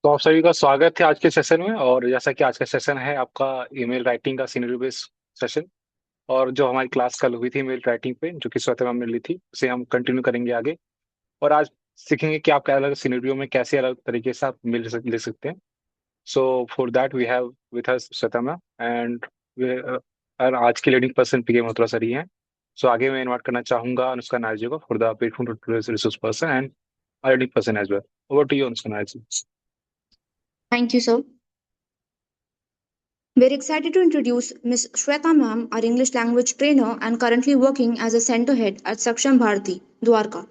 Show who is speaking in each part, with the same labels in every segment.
Speaker 1: तो आप सभी का स्वागत है आज के सेशन में। और जैसा कि आज का सेशन है आपका ईमेल राइटिंग का सिनेरियो बेस्ड सेशन। और जो हमारी क्लास कल हुई थी ईमेल राइटिंग पे, जो कि श्वेता मैम ने ली थी, उसे हम कंटिन्यू करेंगे आगे। और आज सीखेंगे कि आप अलग सिनेरियो में कैसे अलग तरीके से आप ले सकते हैं। So for that we have with us Shweta ma'am and और आज की leading person PK Malhotra sir ही हैं। सो आगे मैं इन्वाइट करना चाहूंगा अनुष्का नायर जी को for the platform to resource person and leading person as well. Over to you Anushka Nair ji.
Speaker 2: Thank you, sir. We're excited to introduce Ms. Shweta Ma'am, our English language trainer and currently working as a center head at Saksham Bharati, Dwarka.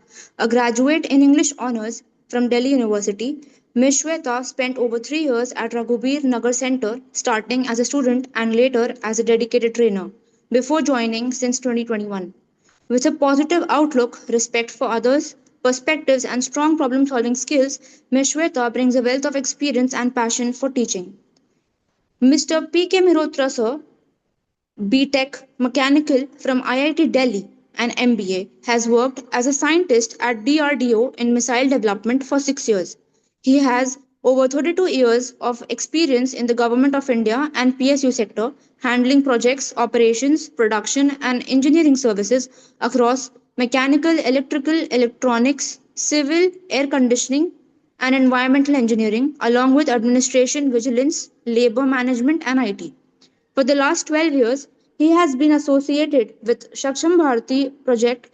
Speaker 2: A graduate in English honors from Delhi University, Ms. Shweta spent over 3 years at Raghubir Nagar Center, starting as a student and later as a dedicated trainer, before joining since 2021. With a positive outlook, respect for others, perspectives, and strong problem solving skills, Ms. Shweta brings a wealth of experience and passion for teaching. Mr. P.K. Mehrotra, sir, B.Tech Mechanical from IIT Delhi and MBA, has worked as a scientist at DRDO in missile development for 6 years. He has over 32 years of experience in the Government of India and PSU sector, handling projects, operations, production, and engineering services across mechanical, electrical, electronics, civil, air conditioning, and environmental engineering, along with administration, vigilance, labor management, and IT. For the last 12 years, he has been associated with Shaksham Bharati project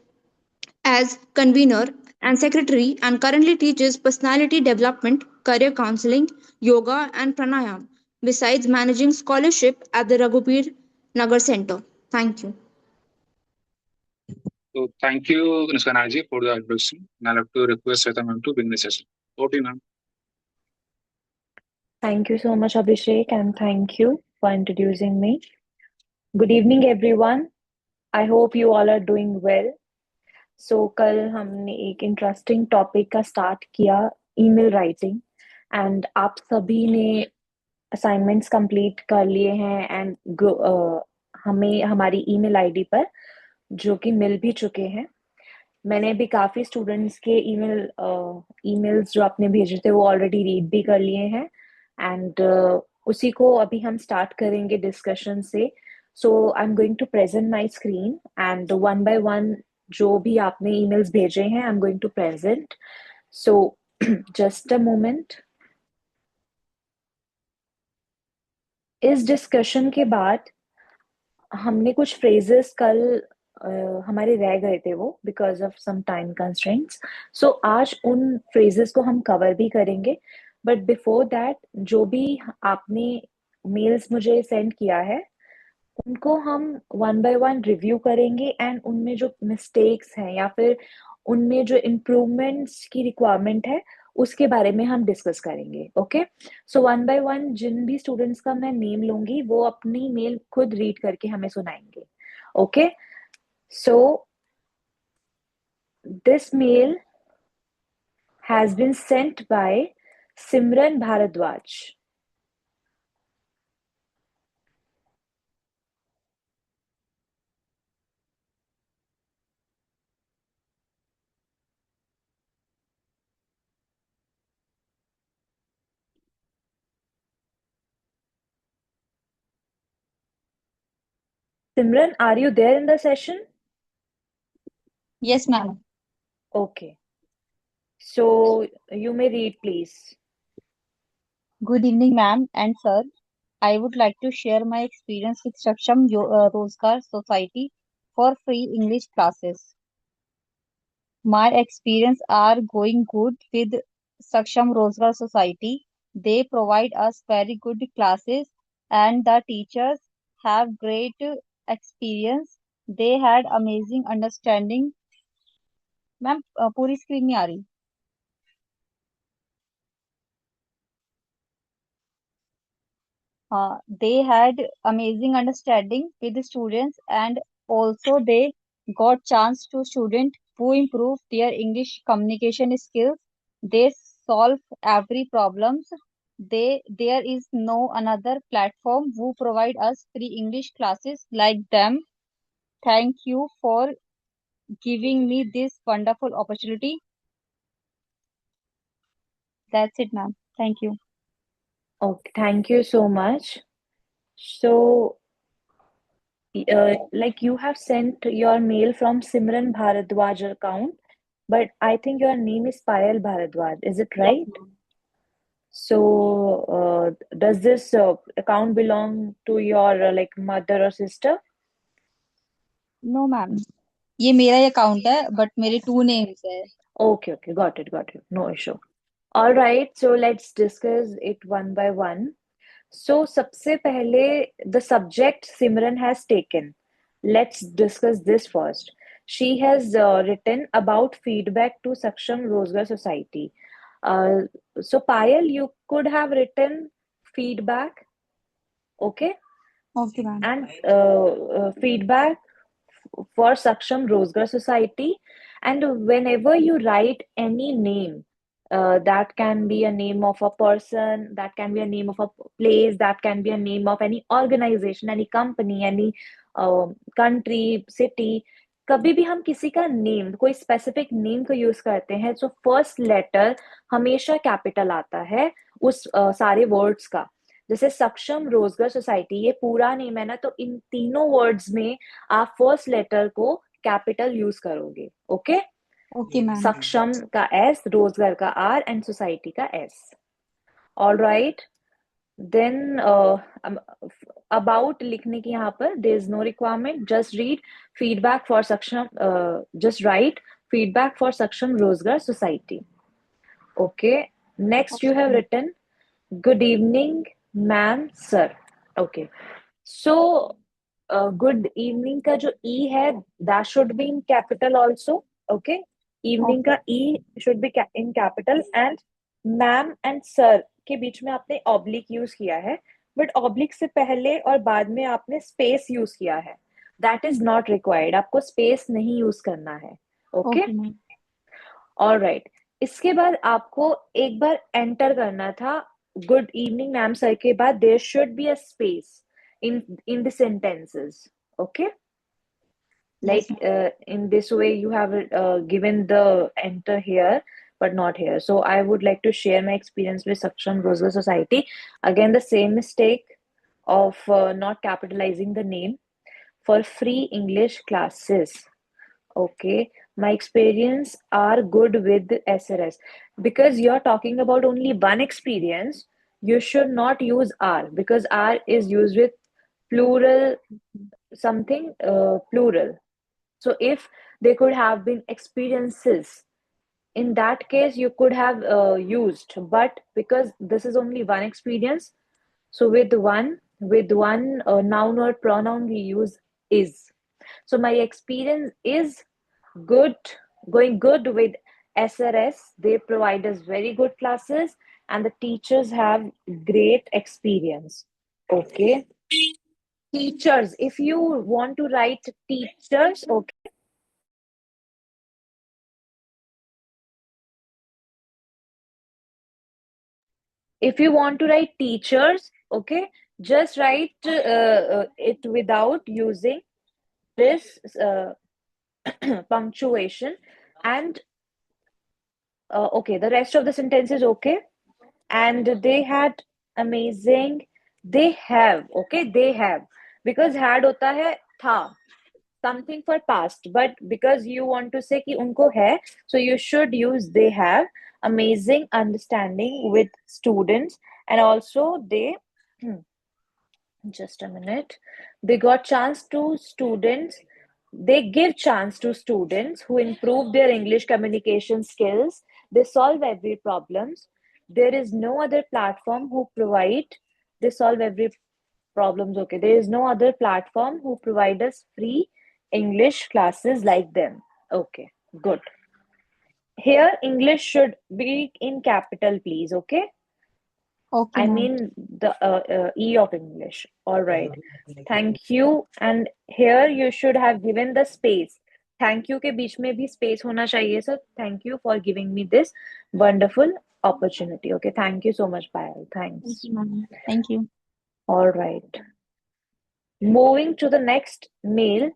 Speaker 2: as convener and secretary and currently teaches personality development, career counseling, yoga and pranayam, besides managing scholarship at the Raghupir Nagar Center. Thank you.
Speaker 1: So thank you, Mr. Naji, for the introduction. And I'd like to request Sweta ma'am to begin the session. Over to you, ma'am.
Speaker 3: Thank you so much, Abhishek, and thank you for introducing me. Good evening, everyone. I hope you all are doing well. कल हमने एक interesting topic का start किया, email writing, and आप सभी ने assignments complete कर लिए हैं एंड हमें हमारी ईमेल आईडी पर जो कि मिल भी चुके हैं। मैंने भी काफ़ी स्टूडेंट्स के ईमेल्स जो आपने भेजे थे वो ऑलरेडी रीड भी कर लिए हैं एंड उसी को अभी हम स्टार्ट करेंगे डिस्कशन से। I am going to present my screen and one by one जो भी आपने ईमेल्स भेजे हैं I am going to present. So just a moment. इस डिस्कशन के बाद हमने कुछ फ्रेजेस कल हमारे रह गए थे वो because of some time constraints. आज उन फ्रेजेस को हम कवर भी करेंगे, बट बिफोर दैट जो भी आपने मेल्स मुझे सेंड किया है उनको हम वन बाय वन रिव्यू करेंगे एंड उनमें जो मिस्टेक्स हैं या फिर उनमें जो इम्प्रूवमेंट्स की रिक्वायरमेंट है उसके बारे में हम डिस्कस करेंगे। Okay, so one by one जिन भी स्टूडेंट्स का मैं नेम लूंगी वो अपनी मेल खुद रीड करके हमें सुनाएंगे। Okay, so this mail has been sent by Simran Bharadwaj. Simran, are you there in the session?
Speaker 2: Yes, ma'am.
Speaker 3: Okay. So you may read, please.
Speaker 4: Good evening, ma'am and sir. I would like to share my experience with Rozgar Society for free English classes. My experience are going good with Saksham Rozgar Society. They provide us very good classes and the teachers have great experience. They had amazing understanding. Ma'am पूरी screen नहीं आ रही। They had amazing understanding with the students and also they got chance to student who improve their English communication skills. They solve every problems. There is no another platform who provide us free English classes like them. Thank you for giving me this wonderful opportunity. That's it, ma'am. Thank you.
Speaker 3: Okay, thank you so much. So, like you have sent your mail from Simran Bharadwaj account, but I think your name is Payal Bharadwaj. Is it right? So, does this account belong to your like mother or sister?
Speaker 4: No ma'am, ये मेरा ही account है but मेरे 2 names है.
Speaker 3: Okay, okay, got it. No issue. All right, so let's discuss it one by one. So, सबसे पहले, the subject Simran has taken. Let's discuss this first. She has written about feedback to Saksham Rozgar Society. Uh, so, Payal, you could have written feedback, okay?
Speaker 4: Okay ma'am.
Speaker 3: And feedback for Saksham Rozgar Society. And whenever you write any name, that can be a name of a person, that can be a name of a place, that can be a name of any organization, any company, any country, city. कभी भी हम किसी का name, कोई specific name को use करते हैं, तो फर्स्ट लेटर हमेशा कैपिटल आता है उस सारे वर्ड्स का. जैसे सक्षम रोजगार सोसाइटी, ये पूरा नेम है ना, तो इन तीनों वर्ड्स में आप फर्स्ट लेटर को कैपिटल यूज करोगे. ओके.
Speaker 4: Okay ma'am.
Speaker 3: सक्षम का एस, रोजगार का आर एंड सोसाइटी का S. All right. Then about लिखने की यहाँ पर there is no requirement. Just read feedback for Saksham, just write feedback for Saksham Rozgar society. Okay. Next you have written good evening ma'am sir. Okay. So good evening का जो e है that should be in capital also. Okay. Evening का e should be in capital. And ma'am and sir के बीच में आपने oblique use किया है, but oblique से पहले और बाद में आपने space यूज किया है. That is not required. आपको space नहीं यूज करना है. Okay.
Speaker 4: Okay ma'am.
Speaker 3: All right. इसके बाद आपको एक बार एंटर करना था. गुड इवनिंग मैम सर के बाद there should be a space in the sentences. Okay.
Speaker 4: Yes
Speaker 3: Like in this way you have given the enter here but not here. So I would like to share my experience with Saksham Rozgar Society. Again, the same mistake of not capitalizing the name for free English classes. Okay, my experience are good with SRS. Because you're talking about only one experience, you should not use R, because R is used with plural something, plural. So if they could have been experiences, in that case you could have used. But because this is only one experience, so with one noun or pronoun we use is. So my experience is good, going good with SRS. They provide us very good classes and the teachers have great experience. Okay. Teachers, if you want to write teachers, okay. If you want to write teachers, okay, just write it without using this punctuation. And okay, the rest of the sentence is okay. And they had amazing, they have, okay, they have, because had hota hai tha, something for past, but because you want to say ki unko hai, so you should use they have amazing understanding with students. And also they just a minute, they got chance to students, they give chance to students who improve their English communication skills. They solve every problems. There is no other platform who provide, they solve every problems. Okay, there is no other platform who provide us free English classes like them. Okay, good. Here English should be in capital, please. Okay.
Speaker 4: Okay
Speaker 3: I
Speaker 4: ma'am.
Speaker 3: mean the E of English. All right. Thank you. And here you should have given the space. Thank you के बीच में भी space होना चाहिए sir. Thank you for giving me this wonderful opportunity. Okay. Thank you so much, Payal. Thanks.
Speaker 4: Okay ma'am. Thank you.
Speaker 3: All right. Moving to the next mail.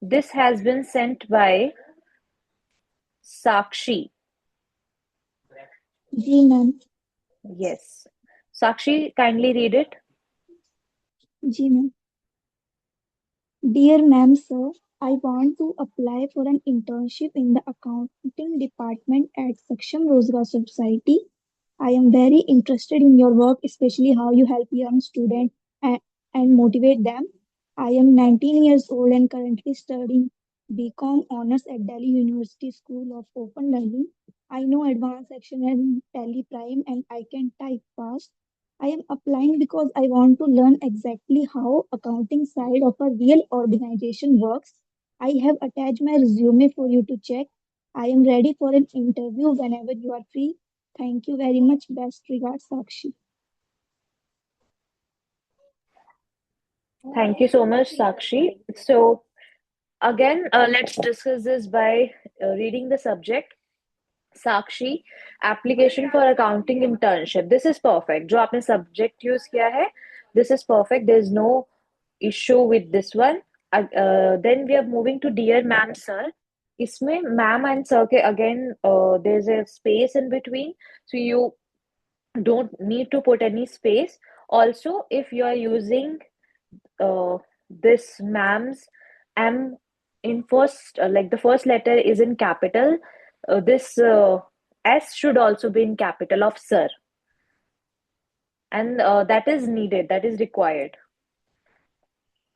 Speaker 3: This has been sent by Sakshi.
Speaker 2: जी ma'am.
Speaker 3: Yes. Sakshi, kindly read it.
Speaker 5: जी ma'am. Dear ma'am, sir, I want to apply for an internship in the accounting department at Saksham Rozgar Society. I am very interested in your work, especially how you help young students and motivate them. I am 19 years old and currently studying BCom honors at Delhi University School of Open Learning. I know advanced section and Tally Prime and I can type fast. I am applying because I want to learn exactly how accounting side of a real organization works. I have attached my resume for you to check. I am ready for an interview whenever you are free. Thank you very much. Best regards, Sakshi.
Speaker 3: Thank you so much, Sakshi. So, again, let's discuss this by reading the subject. Sakshi, application for accounting internship. This is perfect. जो आपने subject use किया है, this is perfect. There is no issue with this one. Then we are moving to dear ma'am, sir. इसमें ma'am and sir के again there's a space in between, so you don't need to put any space. Also, if you are using this ma'am's M in first, like the first letter is in capital, this S should also be in capital of sir, and that is needed, that is required.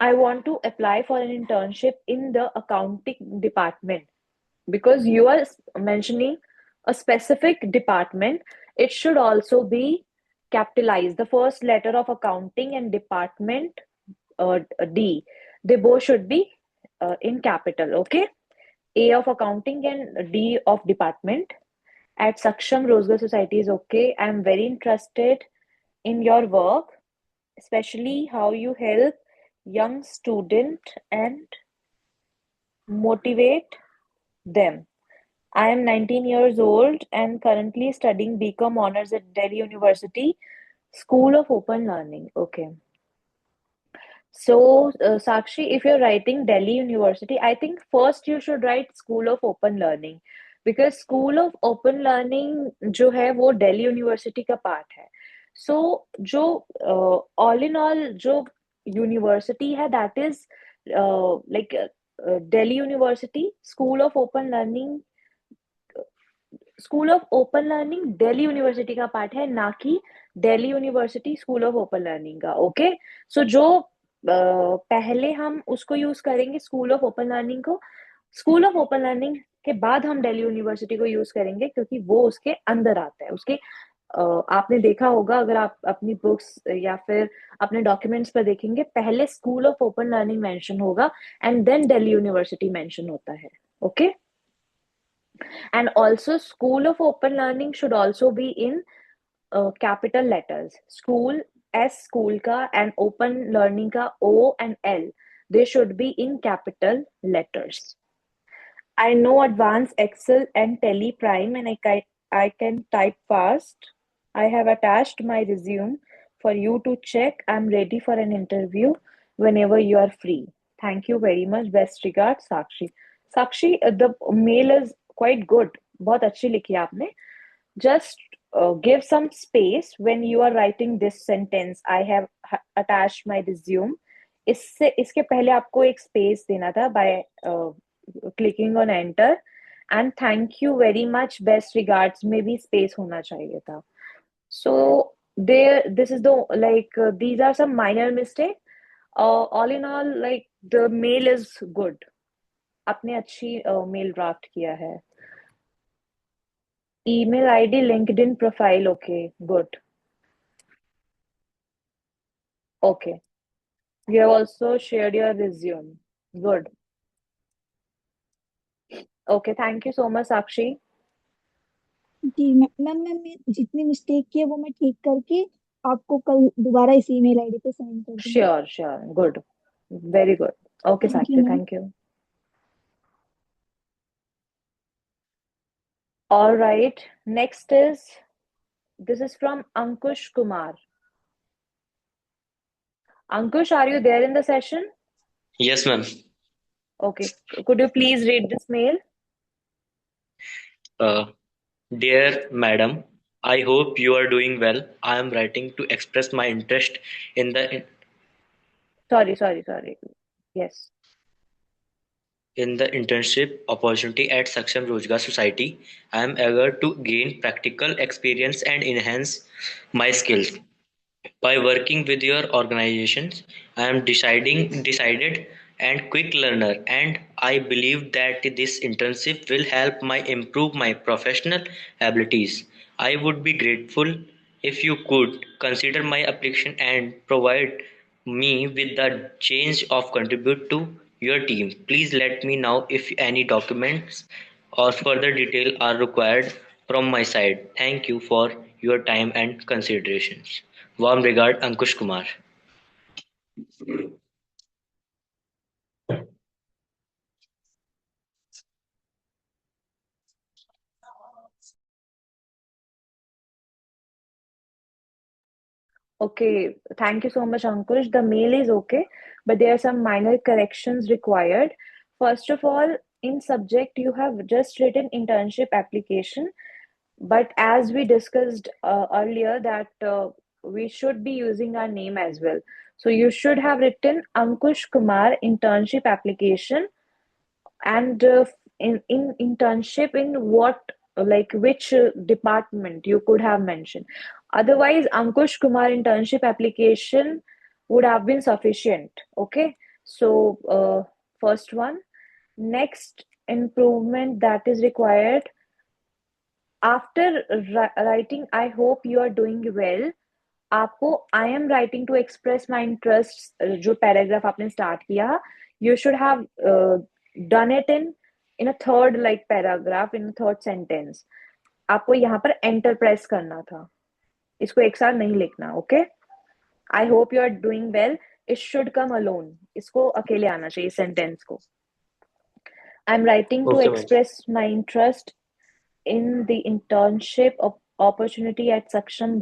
Speaker 3: I want to apply for an internship in the accounting department. Because you are mentioning a specific department, it should also be capitalized. The first letter of accounting and department, D, they both should be in capital, okay? A of accounting and D of department. At Saksham Rozgar Society is okay. I'm very interested in your work, especially how you help young student and motivate them. I am 19 years old and currently studying BCom honors at Delhi University School of Open Learning. Okay. So, Sakshi, if you're writing Delhi University, I think first you should write School of Open Learning because School of Open Learning जो है वो Delhi University का part है. So, जो all in all जो university है that is like Delhi University School of Open Learning, school of open learning Delhi university का part है, ना कि Delhi university school of open learning का. ओके, सो जो पहले हम उसको यूज करेंगे स्कूल ऑफ ओपन लर्निंग को, स्कूल ऑफ ओपन लर्निंग के बाद हम दिल्ली यूनिवर्सिटी को यूज करेंगे क्योंकि वो उसके अंदर आता है. उसके आपने देखा होगा अगर आप अपनी बुक्स या फिर अपने डॉक्यूमेंट्स पर देखेंगे, पहले school of open learning mention होगा and then Delhi university mention होता है. Okay, and also school of open learning should also be in capital letters. School, S school ka, and open learning ka, O and L, they should be in capital letters. I know advanced Excel and Tally Prime and I can type fast. I have attached my resume for you to check. I'm ready for an interview whenever you are free. Thank you very much. Best regards, Sakshi. Sakshi, the mail is quite good. बहुत अच्छी लिखी है आपने. Just give some space when you are writing this sentence. I have attached my resume. इसके पहले आपको एक space देना था by clicking on enter. And thank you very much. Best regards में भी space होना चाहिए था. So this is the these are some minor mistake. All in all, like the mail is good. आपने अच्छी mail draft किया है. Email ID, LinkedIn profile, okay, good. Okay. You have also shared your resume. Good. Okay, thank you so much, Sakshi.
Speaker 5: जी ma'am, मैं जितनी mistake की है वो मैं ठीक करके आपको कल दोबारा इसी ईमेल आईडी पे सेंड कर दूंगी.
Speaker 3: Sure. Good. Very good. Okay,
Speaker 5: Thank
Speaker 3: Sakshi,
Speaker 5: you, ma'am.
Speaker 3: thank you. All right. Next is, this is from Ankush Kumar. Ankush, are you there in the session?
Speaker 6: Yes, ma'am.
Speaker 3: Okay. Could you please read this mail?
Speaker 6: Dear Madam, I hope you are doing well. I am writing to express my interest in the
Speaker 3: Sorry. Yes.
Speaker 6: in the internship opportunity at Saksham Rozgar Society. I am eager to gain practical experience and enhance my skills. By working with your organizations, I am decided and quick learner, and I believe that this internship will help my improve my professional abilities. I would be grateful if you could consider my application and provide me with the chance of contribute to your team. Please let me know if any documents or further detail are required from my side. Thank you for your time and considerations. Warm regard, Ankush Kumar.
Speaker 3: Okay, thank you so much, Ankush. The mail is okay, but there are some minor corrections required. First of all, in subject, you have just written internship application, but as we discussed earlier, that we should be using our name as well. So you should have written Ankush Kumar internship application, and in internship in what, like which department you could have mentioned. Otherwise, Ankush Kumar internship application would have been sufficient. Okay, so first one. Next improvement that is required after writing I hope you are doing well, आपको I am writing to express my interests जो paragraph आपने start किया, you should have done it in a third like paragraph, in a third sentence. आपको यहाँ पर enter press करना था, इसको एक साथ नहीं लिखना. Okay, I hope you are doing well, it should come alone, इसको अकेले आना चाहिए सेंटेंस को. I am writing to
Speaker 6: Okay, ma'am.
Speaker 3: Express my interest in the internship opportunity at Saksham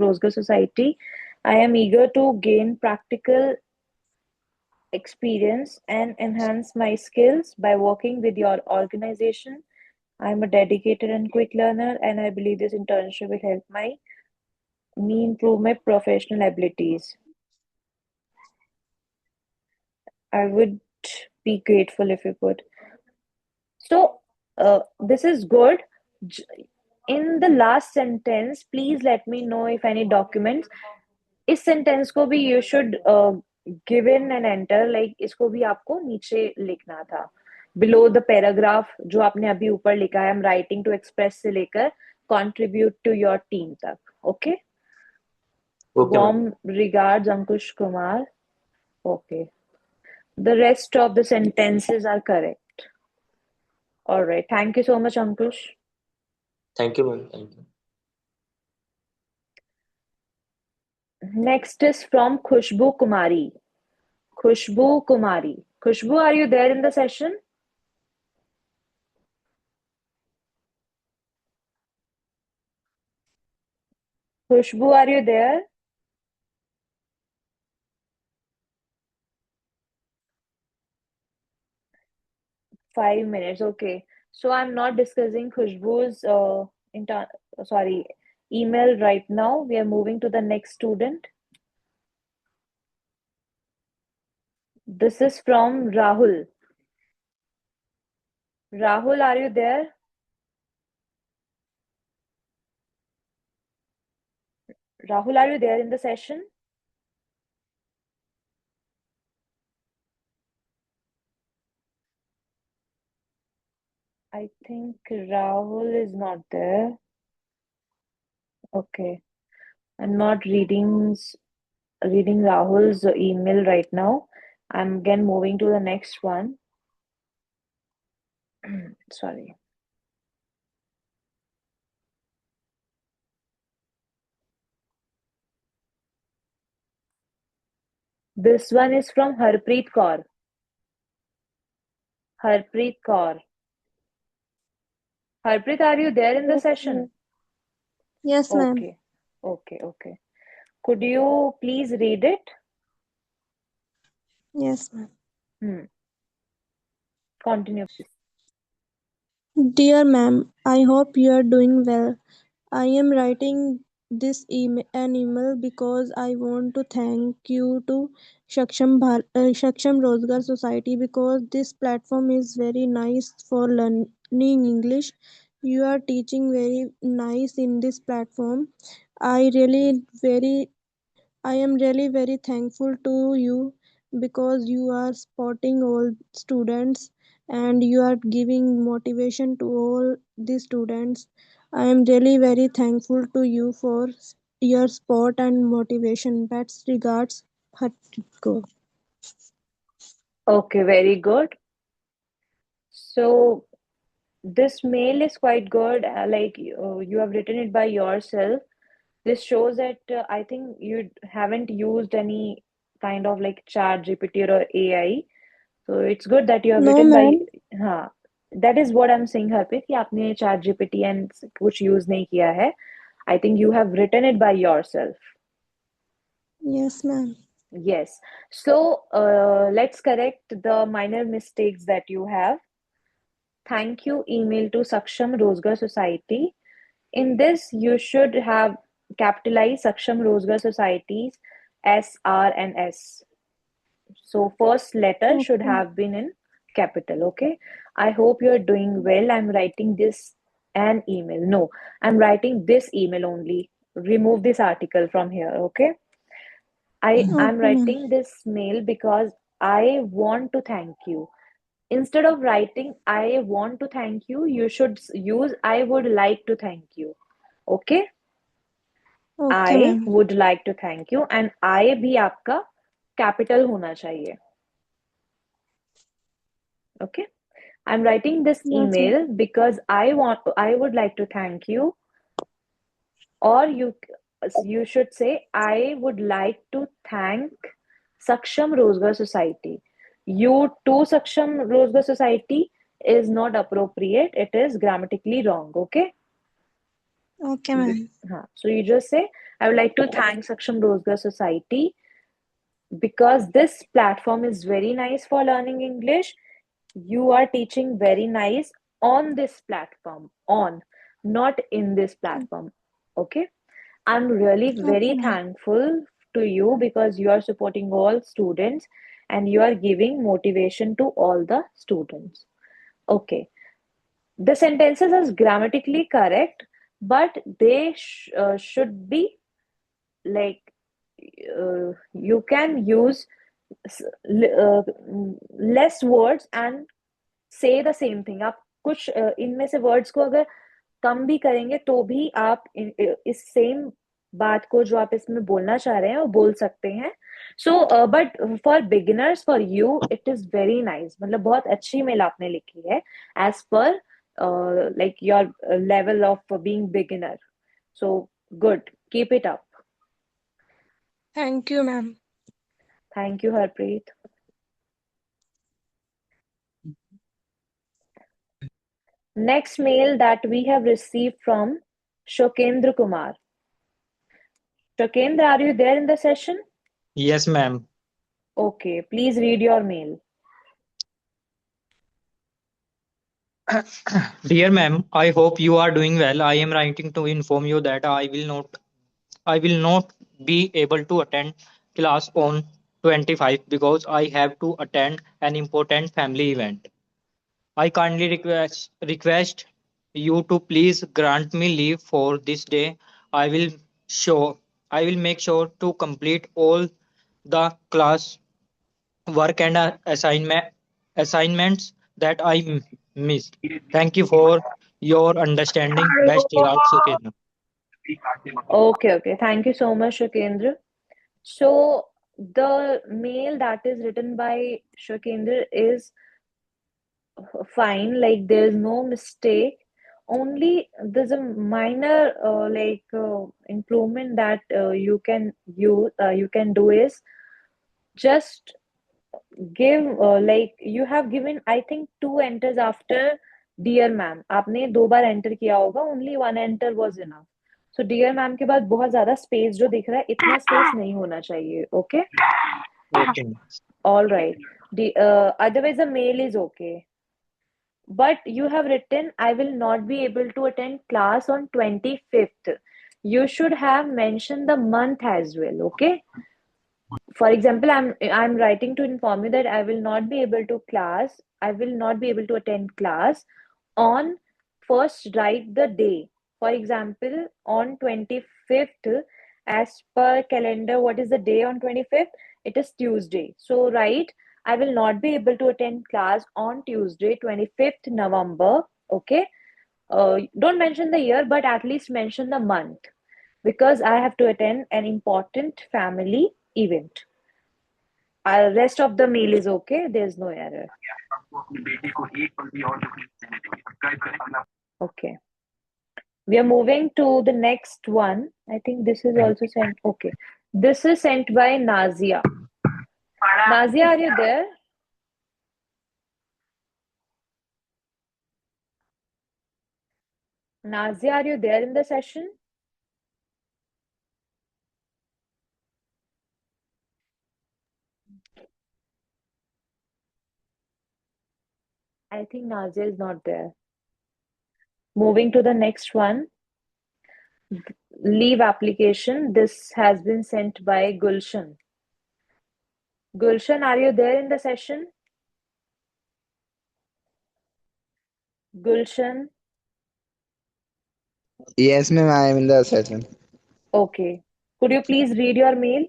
Speaker 3: Rozgar Society. I am eager to gain practical experience and enhance my skills by working with your organization. I am a dedicated and quick learner, and I believe this internship will help me improve my professional abilities. I would be grateful if you could. So, this is good. In the last sentence, please let me know if any documents. इस sentence को भी you should give in and enter, like इसको भी आपको नीचे लिखना था. Below the paragraph जो आपने अभी ऊपर लिखा है, I'm writing to express से लेकर contribute to your team तक. Okay?
Speaker 6: Okay, ma'am.
Speaker 3: Warm regards, Ankush Kumar. Okay. The rest of the sentences are correct. All right. Thank you so much, Ankush.
Speaker 6: Thank you, ma'am. Thank you.
Speaker 3: Next is from Khushbu Kumari. Khushbu Kumari. Khushbu, are you there in the session? Khushbu, are you there? Five minutes. Okay. So I'm not discussing Khushbu's email right now. We are moving to the next student. This is from Rahul. Rahul, are you there? Rahul, are you there in the session? I think Rahul is not there. Okay. I'm not reading Rahul's email right now. I'm again moving to the next one. Sorry. This one is from Harpreet Kaur. Harpreet Kaur. Harpreet, are you there in the session?
Speaker 5: Yes, ma'am.
Speaker 3: Okay. Could you please read it?
Speaker 5: Yes, ma'am.
Speaker 3: Continue, please.
Speaker 5: Dear ma'am, I hope you are doing well. I am writing an email because I want to thank you to Saksham Rozgar Society because this platform is very nice for learning English. You are teaching very nice in this platform. I really very I am really very thankful to you because you are supporting all students and you are giving motivation to all the students. I am really very thankful to you for your support and motivation. Best regards, Hartiko.
Speaker 3: Okay, very good. So this mail is quite good. You have written it by yourself. This shows that I think you haven't used any kind of like chat GPT or AI. So it's good that you have
Speaker 5: No,
Speaker 3: written by,
Speaker 5: ma'am.
Speaker 3: हाँ, that is what I'm saying, Harpreet, कि आपने chat GPT and कुछ use नहीं किया है. I think you have written it by yourself.
Speaker 5: Yes, ma'am.
Speaker 3: Yes. So let's correct the minor mistakes that you have. Thank you email to Saksham Rozgar Society. In this, you should have capitalized Saksham Rozgar Society's S, R, and S. So first letter should
Speaker 5: Okay.
Speaker 3: have been in capital, okay? I hope you're doing well. I'm writing this an email. No, I'm writing this email only. Remove this article from here, okay? I'm
Speaker 5: Okay, ma'am.
Speaker 3: writing this mail because I want to thank you. Instead of writing I want to thank you, you should use I would like to thank you. Okay?
Speaker 5: Okay,
Speaker 3: I
Speaker 5: ma'am.
Speaker 3: would like to thank you and I भी आपका capital होना चाहिए. Okay? I'm writing this
Speaker 5: Yes, ma'am.
Speaker 3: email because I would like to thank you, or you should say I would like to thank Saksham Rozgar Society. You to Saksham Rozgar Society is not appropriate. It is grammatically wrong. Okay?
Speaker 5: Okay, ma'am.
Speaker 3: So you just say I would like to thank Saksham Rozgar Society because this platform is very nice for learning English. You are teaching very nice on this platform, on, not in this platform. Okay? I'm really
Speaker 5: Okay,
Speaker 3: very
Speaker 5: ma'am.
Speaker 3: thankful to you because you are supporting all students and you are giving motivation to all the students. Okay. The sentences are grammatically correct, but they should be like you can use less words and say the same thing. आप कुछ इनमें से words को अगर कम भी करेंगे तो भी आप इस सेम बात को जो आप इसमें बोलना चाह रहे हैं वो बोल सकते हैं. So but for beginners for you it is very nice. मतलब बहुत अच्छी मेल आपने लिखी है as per like your level of being beginner. So good, keep it up.
Speaker 5: Thank you, ma'am.
Speaker 3: Thank you Harpreet. Next mail that we have received from Shokendra Kumar. Shokendra, are you there in the session?
Speaker 7: Yes, ma'am.
Speaker 3: Okay, please read your mail.
Speaker 7: Dear ma'am, I hope you are doing well. I am writing to inform you that I will not be able to attend class on 25 because I have to attend an important family event. I kindly request you to please grant me leave for this day. I will show I will make sure to complete all the class work and assignments that I missed. Thank you for your understanding. Best regards, Sukendra.
Speaker 3: Okay. Thank you so much, Shokendra. So the mail that is written by Shokendra is fine, like there's no mistake. Only there's a minor improvement that you can do is just give like you have given I think two enters after dear ma'am. आपने दो बार enter किया होगा. only one enter was enough. so dear ma'am के बाद बहुत ज्यादा space जो दिख रहा है इतना स्पेस नहीं होना चाहिए. Okay?
Speaker 7: Okay.
Speaker 3: All right. The otherwise the mail is okay. But you have written, I will not be able to attend class on 25th. You should have mentioned the month as well, okay? For example, I'm writing to inform you that I will not be able to class, I will not be able to attend class on first, write the day. For example, on 25th, as per calendar, what is the day on 25th? It is Tuesday. So write, I will not be able to attend class on Tuesday, 25th November. Okay. Don't mention the year, but at least mention the month because I have to attend an important family event. Rest of the mail is okay. There's no error. Okay. We are moving to the next one. I think this is also sent. Okay. This is sent by Nazia. Nazia, are you there? Nazia, are you there in the session? I think Nazia is not there. Moving to the next one. Leave application. This has been sent by Gulshan. Gulshan, are you there in the session? Gulshan?
Speaker 8: Yes, ma'am, I am in the session.
Speaker 3: Okay. Could you please read your mail?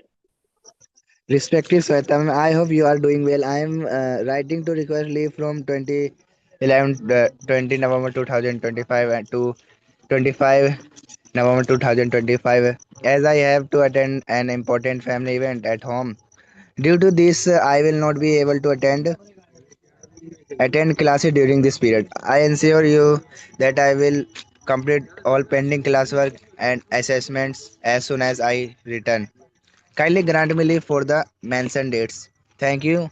Speaker 8: Respected Sweta, ma'am, I hope you are doing well. I am writing to request leave from 2011, 20 November 2025 and to 25 November 2025 as I have to attend an important family event at home. Due to this, I will not be able to attend classes during this period. I ensure you that I will complete all pending classwork and assessments as soon as I return. Kindly grant me leave for the mentioned dates. Thank you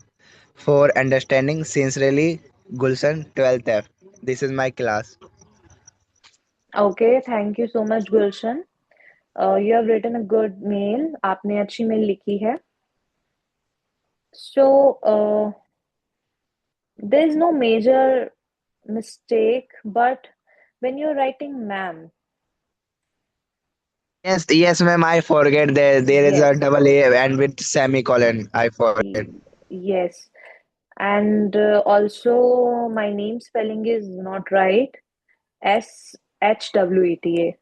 Speaker 8: for understanding. Sincerely, Gulshan, 12th F. This is my class.
Speaker 3: Okay, thank you so much, Gulshan. You have written a good mail. आपने अच्छी mail लिखी है. So, there is no major mistake, but when you're writing ma'am,
Speaker 8: Yes, yes, ma'am. I forget there is a
Speaker 3: yes,
Speaker 8: double A and with semicolon. I forget.
Speaker 3: yes, and also my name spelling is not right. Shweta.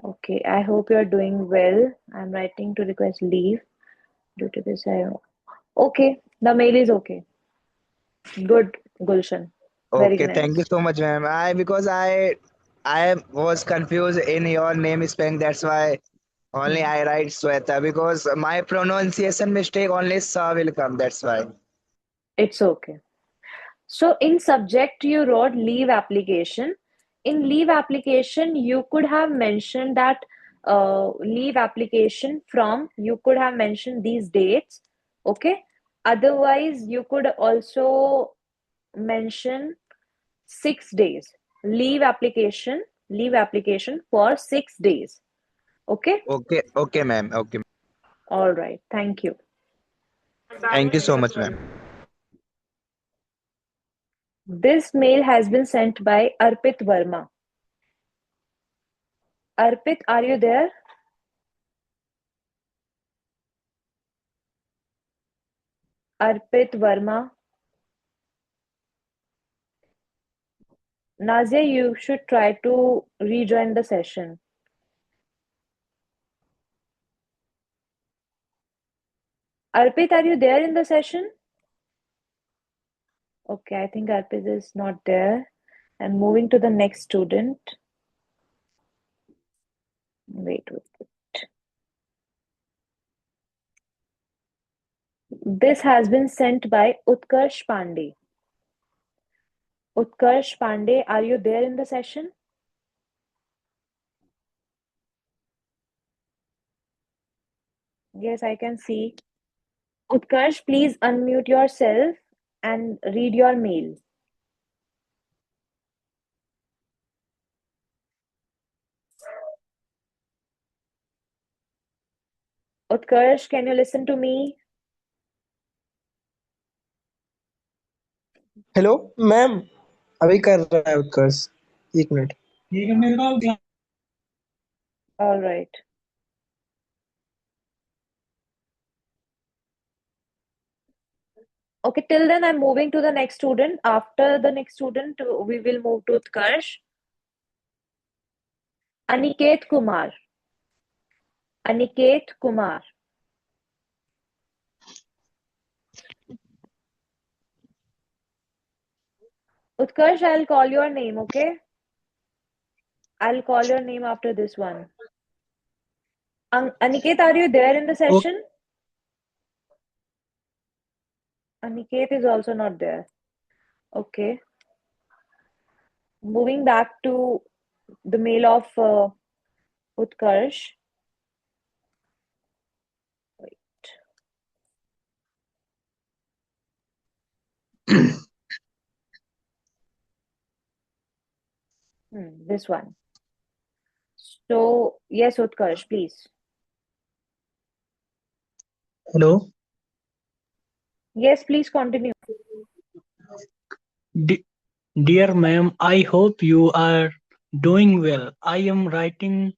Speaker 3: Okay, I hope you're doing well. I'm writing to request leave due to this. Okay, the mail is okay. Good, Gulshan. Very
Speaker 8: Okay, thank you
Speaker 3: nice.
Speaker 8: so much, ma'am. I was confused in your name spelling. That's why only
Speaker 3: Hmm.
Speaker 8: I write Sweta because my pronunciation mistake only sa will come. That's why.
Speaker 3: It's okay. So in subject, you wrote leave application. In leave application, you could have mentioned that leave application from, you could have mentioned these dates. Okay. Otherwise, you could also mention 6 days. Leave application for 6 days. Okay.
Speaker 8: Okay, okay, ma'am. Okay,
Speaker 3: All right. Thank you.
Speaker 8: thank you so much, ma'am.
Speaker 3: This mail has been sent by Arpit Verma. Arpit, are you there? Arpit Verma. Nazia, you should try to rejoin the session. Arpit, are you there in the session? Okay, I think Arpit is not there. And moving to the next student. Wait. This has been sent by Utkarsh Pandey. Utkarsh Pandey, are you there in the session? Yes, I can see. Utkarsh, please unmute yourself and read your mail. Utkarsh, can you listen to me?
Speaker 9: Hello ma'am, अभी कर रहा है उत्कर्ष। एक minute.
Speaker 3: All right. Okay, till then I'm moving to the next student. After the next student, we will move to Utkarsh. Aniket Kumar. Aniket Kumar. Utkarsh, I'll call your name, okay? I'll call your name after this one. Aniket, are you there in the session? Aniket is also not there. Okay. Moving back to the mail of Utkarsh. Wait. This one. So, yes, Utkarsh, please.
Speaker 10: Hello.
Speaker 3: Yes, please continue.
Speaker 10: Dear ma'am, I hope you are doing well. I am writing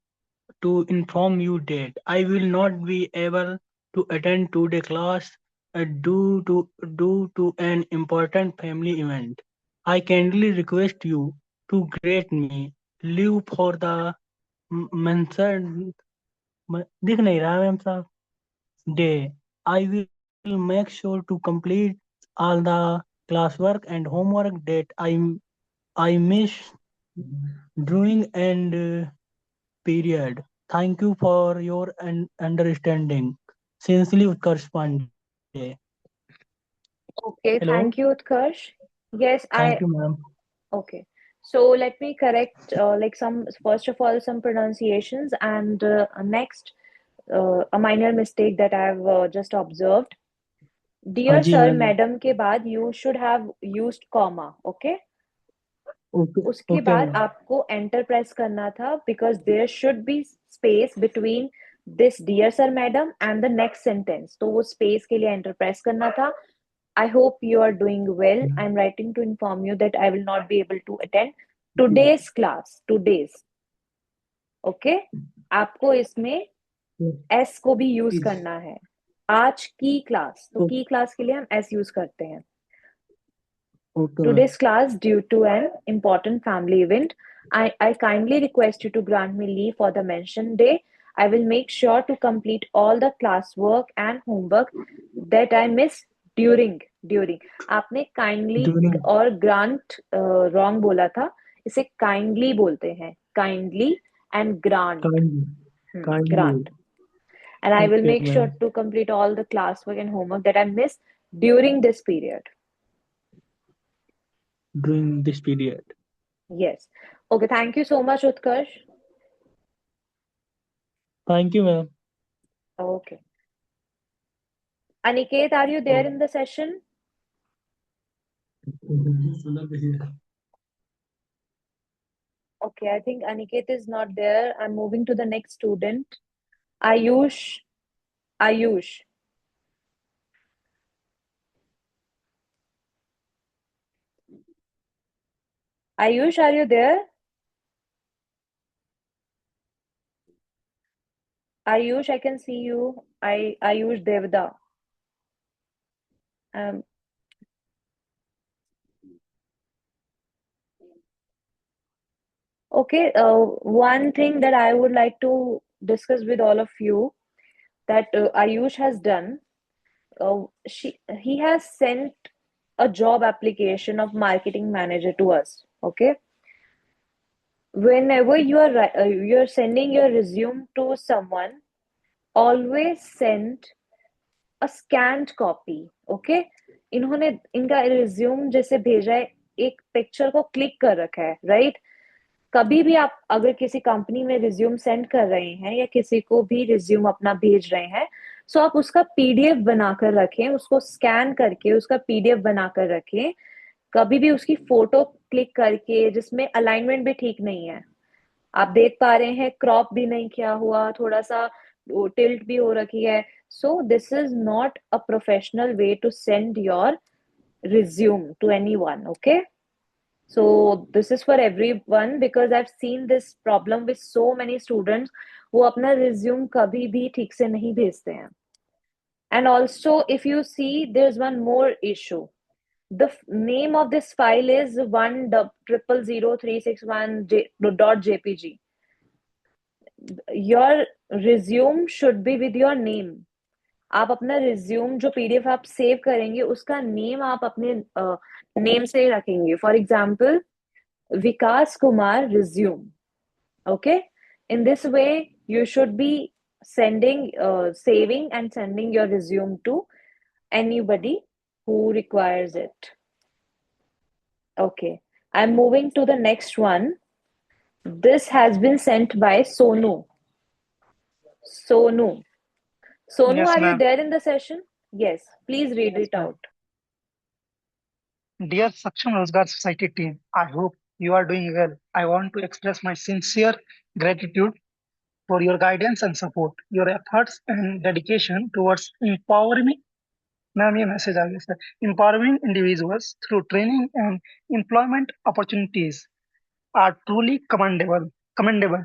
Speaker 10: to inform you that I will not be able to attend today class due to an important family event. I kindly request you to grant me leave for the mentioned दिख नहीं रहा ma'am साहब day. I will make sure to complete all the classwork and homework that I missed during and period. Thank you for your understanding. Sincerely, Utkarsh Pandey.
Speaker 3: Okay,
Speaker 10: Hello.
Speaker 3: thank you, Utkarsh. Yes,
Speaker 10: Thank you, ma'am.
Speaker 3: Okay. So let me correct first of all, some pronunciations, and next, a minor mistake that I've just observed.
Speaker 10: हाँ
Speaker 3: Dear
Speaker 10: जी
Speaker 3: sir,
Speaker 10: ma'am.
Speaker 3: madam के बाद you should have used comma, okay? उसके
Speaker 10: Okay,
Speaker 3: बाद
Speaker 10: ma'am.
Speaker 3: आपको enter press करना था because there should be space between this dear sir, madam and the next sentence. तो वो space के लिए enter press करना था. I hope you are doing well. I'm writing to inform you that I will not be able to attend today's class. Today's. Okay? आपको इसमें S को भी यूज करना है. आज की क्लास. तो की क्लास के लिए हम S यूज करते हैं.
Speaker 10: Okay,
Speaker 3: Today's class, due to an important family event, I kindly request you to grant me leave for the mentioned day. I will make sure to complete all the classwork and homework that I miss during. आपने kindly
Speaker 10: during
Speaker 3: और grant wrong बोला था. इसे kindly बोलते हैं. Kindly and grant.
Speaker 10: kindly.
Speaker 3: Grant. And I will
Speaker 10: Okay,
Speaker 3: make sure
Speaker 10: ma'am.
Speaker 3: to complete all the classwork and homework that I missed during this period.
Speaker 10: During this period.
Speaker 3: Yes. Okay, thank you so much, Utkarsh.
Speaker 10: Thank you, ma'am.
Speaker 3: Okay. Aniket, are you there in the session? Okay, I think Aniket is not there. I'm moving to the next student. Ayush. Ayush. Ayush, are you there? Ayush, I can see you. Ayush Devda. Okay, one thing that I would like to discuss with all of you that Ayush has done, he has sent a job application of marketing manager to us. Okay, whenever you're sending your resume to someone, always send a scanned copy. Okay, इन्होंने इनका resume जैसे भेजा है, एक picture को click कर रखा है, राइट? कभी भी आप अगर किसी कंपनी में रिज्यूम सेंड कर रहे हैं या किसी को भी रिज्यूम अपना भेज रहे हैं, सो आप उसका पीडीएफ बनाकर रखें, उसको स्कैन करके उसका पीडीएफ बनाकर रखें. कभी भी उसकी फोटो क्लिक करके जिसमें अलाइनमेंट भी ठीक नहीं है, आप देख पा रहे हैं क्रॉप भी नहीं किया हुआ, थोड़ा सा टिल्ट भी हो रखी है, so this is not a professional way to send your resume to anyone, okay? So this is for everyone because I've seen this problem with so many students वो अपना resume कभी भी ठीक से नहीं भेजते हैं. And also, if you see, there's one more issue. The name of this file is 1000361.jpg. Your resume should be with your name. आप अपना रिज्यूम जो पीडीएफ आप सेव करेंगे उसका नेम आप अपने नेम से रखेंगे. For example, Vikas Kumar resume. Okay, in this way you should be saving and sending your resume to anybody who requires it. Okay, I'm moving to the next one. This has been sent by Sonu. Sonu,
Speaker 11: Yes,
Speaker 3: are you
Speaker 11: ma'am.
Speaker 3: there in the session? Yes, please read
Speaker 11: Yes,
Speaker 3: it
Speaker 11: ma'am.
Speaker 3: out.
Speaker 11: Dear Saksham Rozgar Society team, I hope you are doing well. I want to express my sincere gratitude for your guidance and support. Your efforts and dedication towards empowering, ma'am, ये message आ गया sir, empowering individuals through training and employment opportunities are truly commendable. Commendable.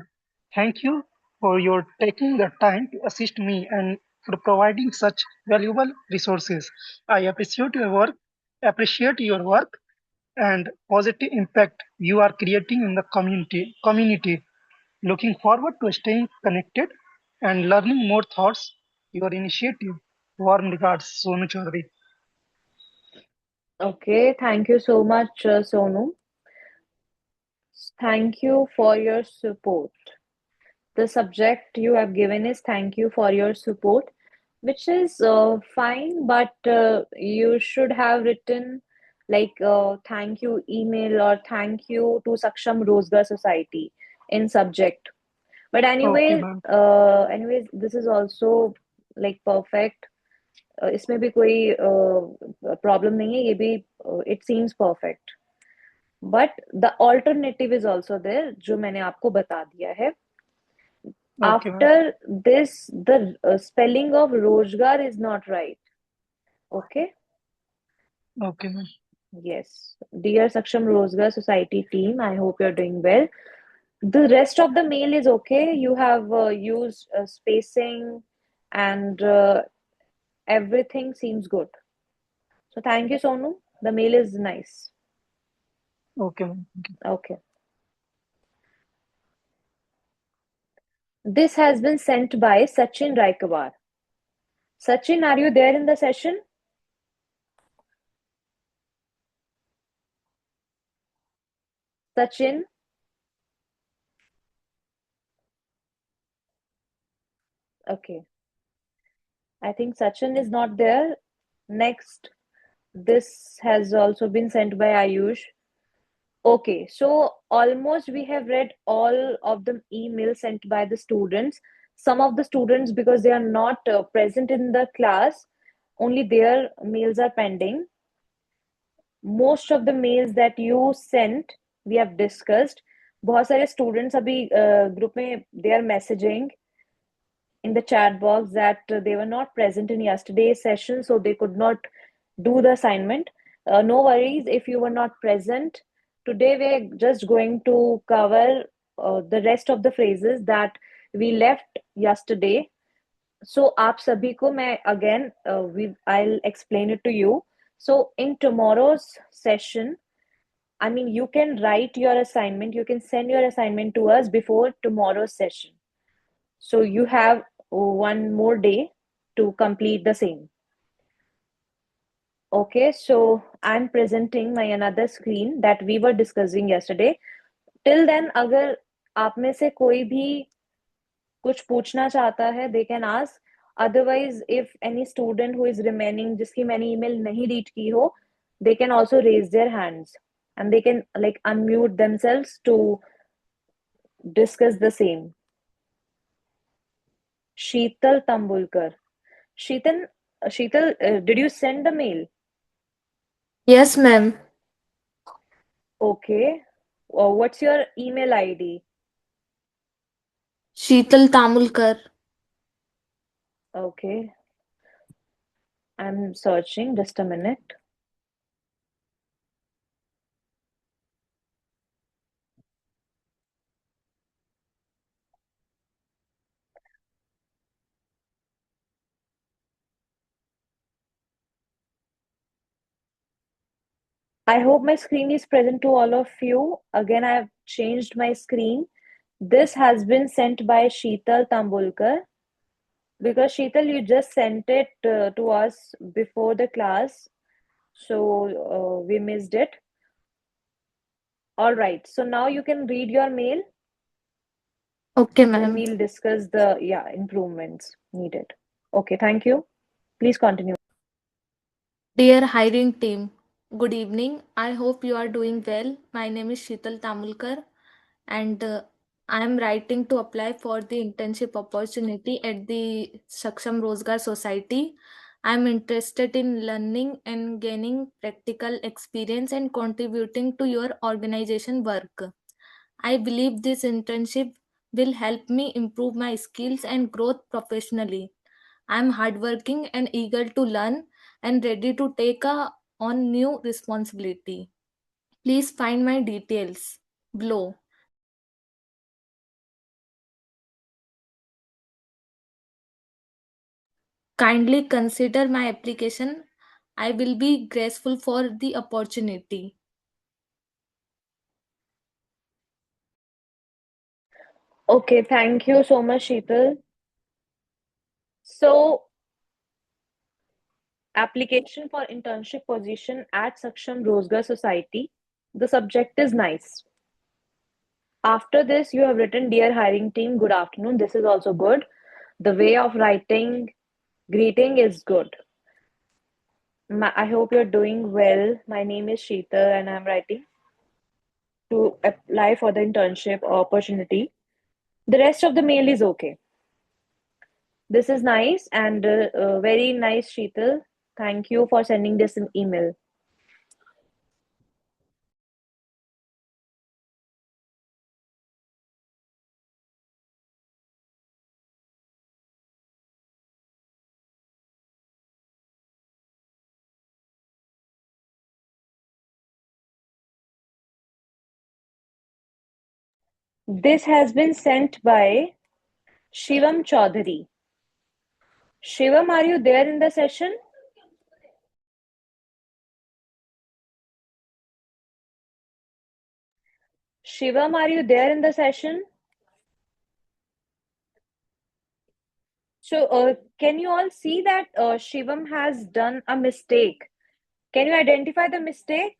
Speaker 11: Thank you for your taking the time to assist me and for providing such valuable resources. I appreciate your work and positive impact you are creating in the community. Looking forward to staying connected and learning more thoughts your initiative. Warm regards, Sonu Chaudhary.
Speaker 3: Okay, thank you so much, Sonu. Thank you for your support. The subject you have given is thank you for your support, which is fine, but you should have written like thank you email or thank you to Saksham Rozgar Society in subject. But
Speaker 11: Okay,
Speaker 3: anyways,
Speaker 11: ma'am.
Speaker 3: this is also like perfect. इसमें भी कोई problem नहीं है, ये भी it seems perfect. But the alternative is also there, जो मैंने आपको बता दिया है.
Speaker 11: Okay, ma'am.
Speaker 3: After this, the spelling of Rojgar is not right. Okay?
Speaker 11: Okay, ma'am.
Speaker 3: Yes. Dear Saksham Rozgar Society team, I hope you're doing well. The rest of the mail is okay. You have used spacing and everything seems good. So thank you, Sonu. The mail is nice.
Speaker 11: Okay, ma'am. Thank you.
Speaker 3: Okay. This has been sent by Sachin Raikawar. Sachin, are you there in the session? Sachin? Okay. I think Sachin is not there. Next, this has also been sent by Ayush. Okay, so almost we have read all of the emails sent by the students. Some of the students, because they are not present in the class, only their mails are pending. Most of the mails that you sent, we have discussed. बहुत सारे students अभी group में they are messaging in the chat box that they were not present in yesterday's session, so they could not do the assignment. No worries if you were not present. Today we're just going to cover the rest of the phrases that we left yesterday. So आप सभी को मैं again I'll explain it to you. So in tomorrow's session, I mean, you can write your assignment, you can send your assignment to us before tomorrow's session. So you have one more day to complete the same. Okay, so I'm presenting my another screen that we were discussing yesterday. Till then, अगर आप में से कोई भी कुछ पूछना चाहता है, they can ask. Otherwise, if any student who is remaining, जिसकी मैंने email नहीं read की हो, they can also raise their hands and they can like unmute themselves to discuss the same. Sheetal Tambulkar. Sheetal, did you send the mail?
Speaker 12: Yes, ma'am.
Speaker 3: Okay. What's your email ID?
Speaker 12: Sheetal Tamulkar.
Speaker 3: Okay. I'm searching, just a minute. I hope my screen is present to all of you. Again, I have changed my screen. This has been sent by Sheetal Tambulkar because Sheetal, you just sent it to us before the class, so we missed it. All right, so now you can read your mail.
Speaker 12: Okay,
Speaker 3: Then
Speaker 12: ma'am.
Speaker 3: we'll discuss the improvements needed. Okay, thank you. Please continue.
Speaker 12: Dear hiring team, good evening. I hope you are doing well. My name is Sheetal Tamulkar, and I am writing to apply for the internship opportunity at the Saksham Rozgar Society. I am interested in learning and gaining practical experience and contributing to your organization work. I believe this internship will help me improve my skills and growth professionally. I am hardworking and eager to learn and ready to take on new responsibility. Please find my details below. Kindly consider my application. I will be grateful for the opportunity.
Speaker 3: Okay, thank you so much, Sheetal. So, application for internship position at Saksham Rozgar Society. The subject is nice. After this, you have written, Dear hiring team, good afternoon. This is also good. The way of writing greeting is good. I hope you're doing well. My name is Sheetal and I'm writing to apply for the internship opportunity. The rest of the mail is okay. This is nice and very nice, Sheetal. Thank you for sending this in email. This has been sent by Shivam Chaudhary. Shivam, are you there in the session? Shivam, are you there in the session? So, can you all see that Shivam has done a mistake? Can you identify the mistake?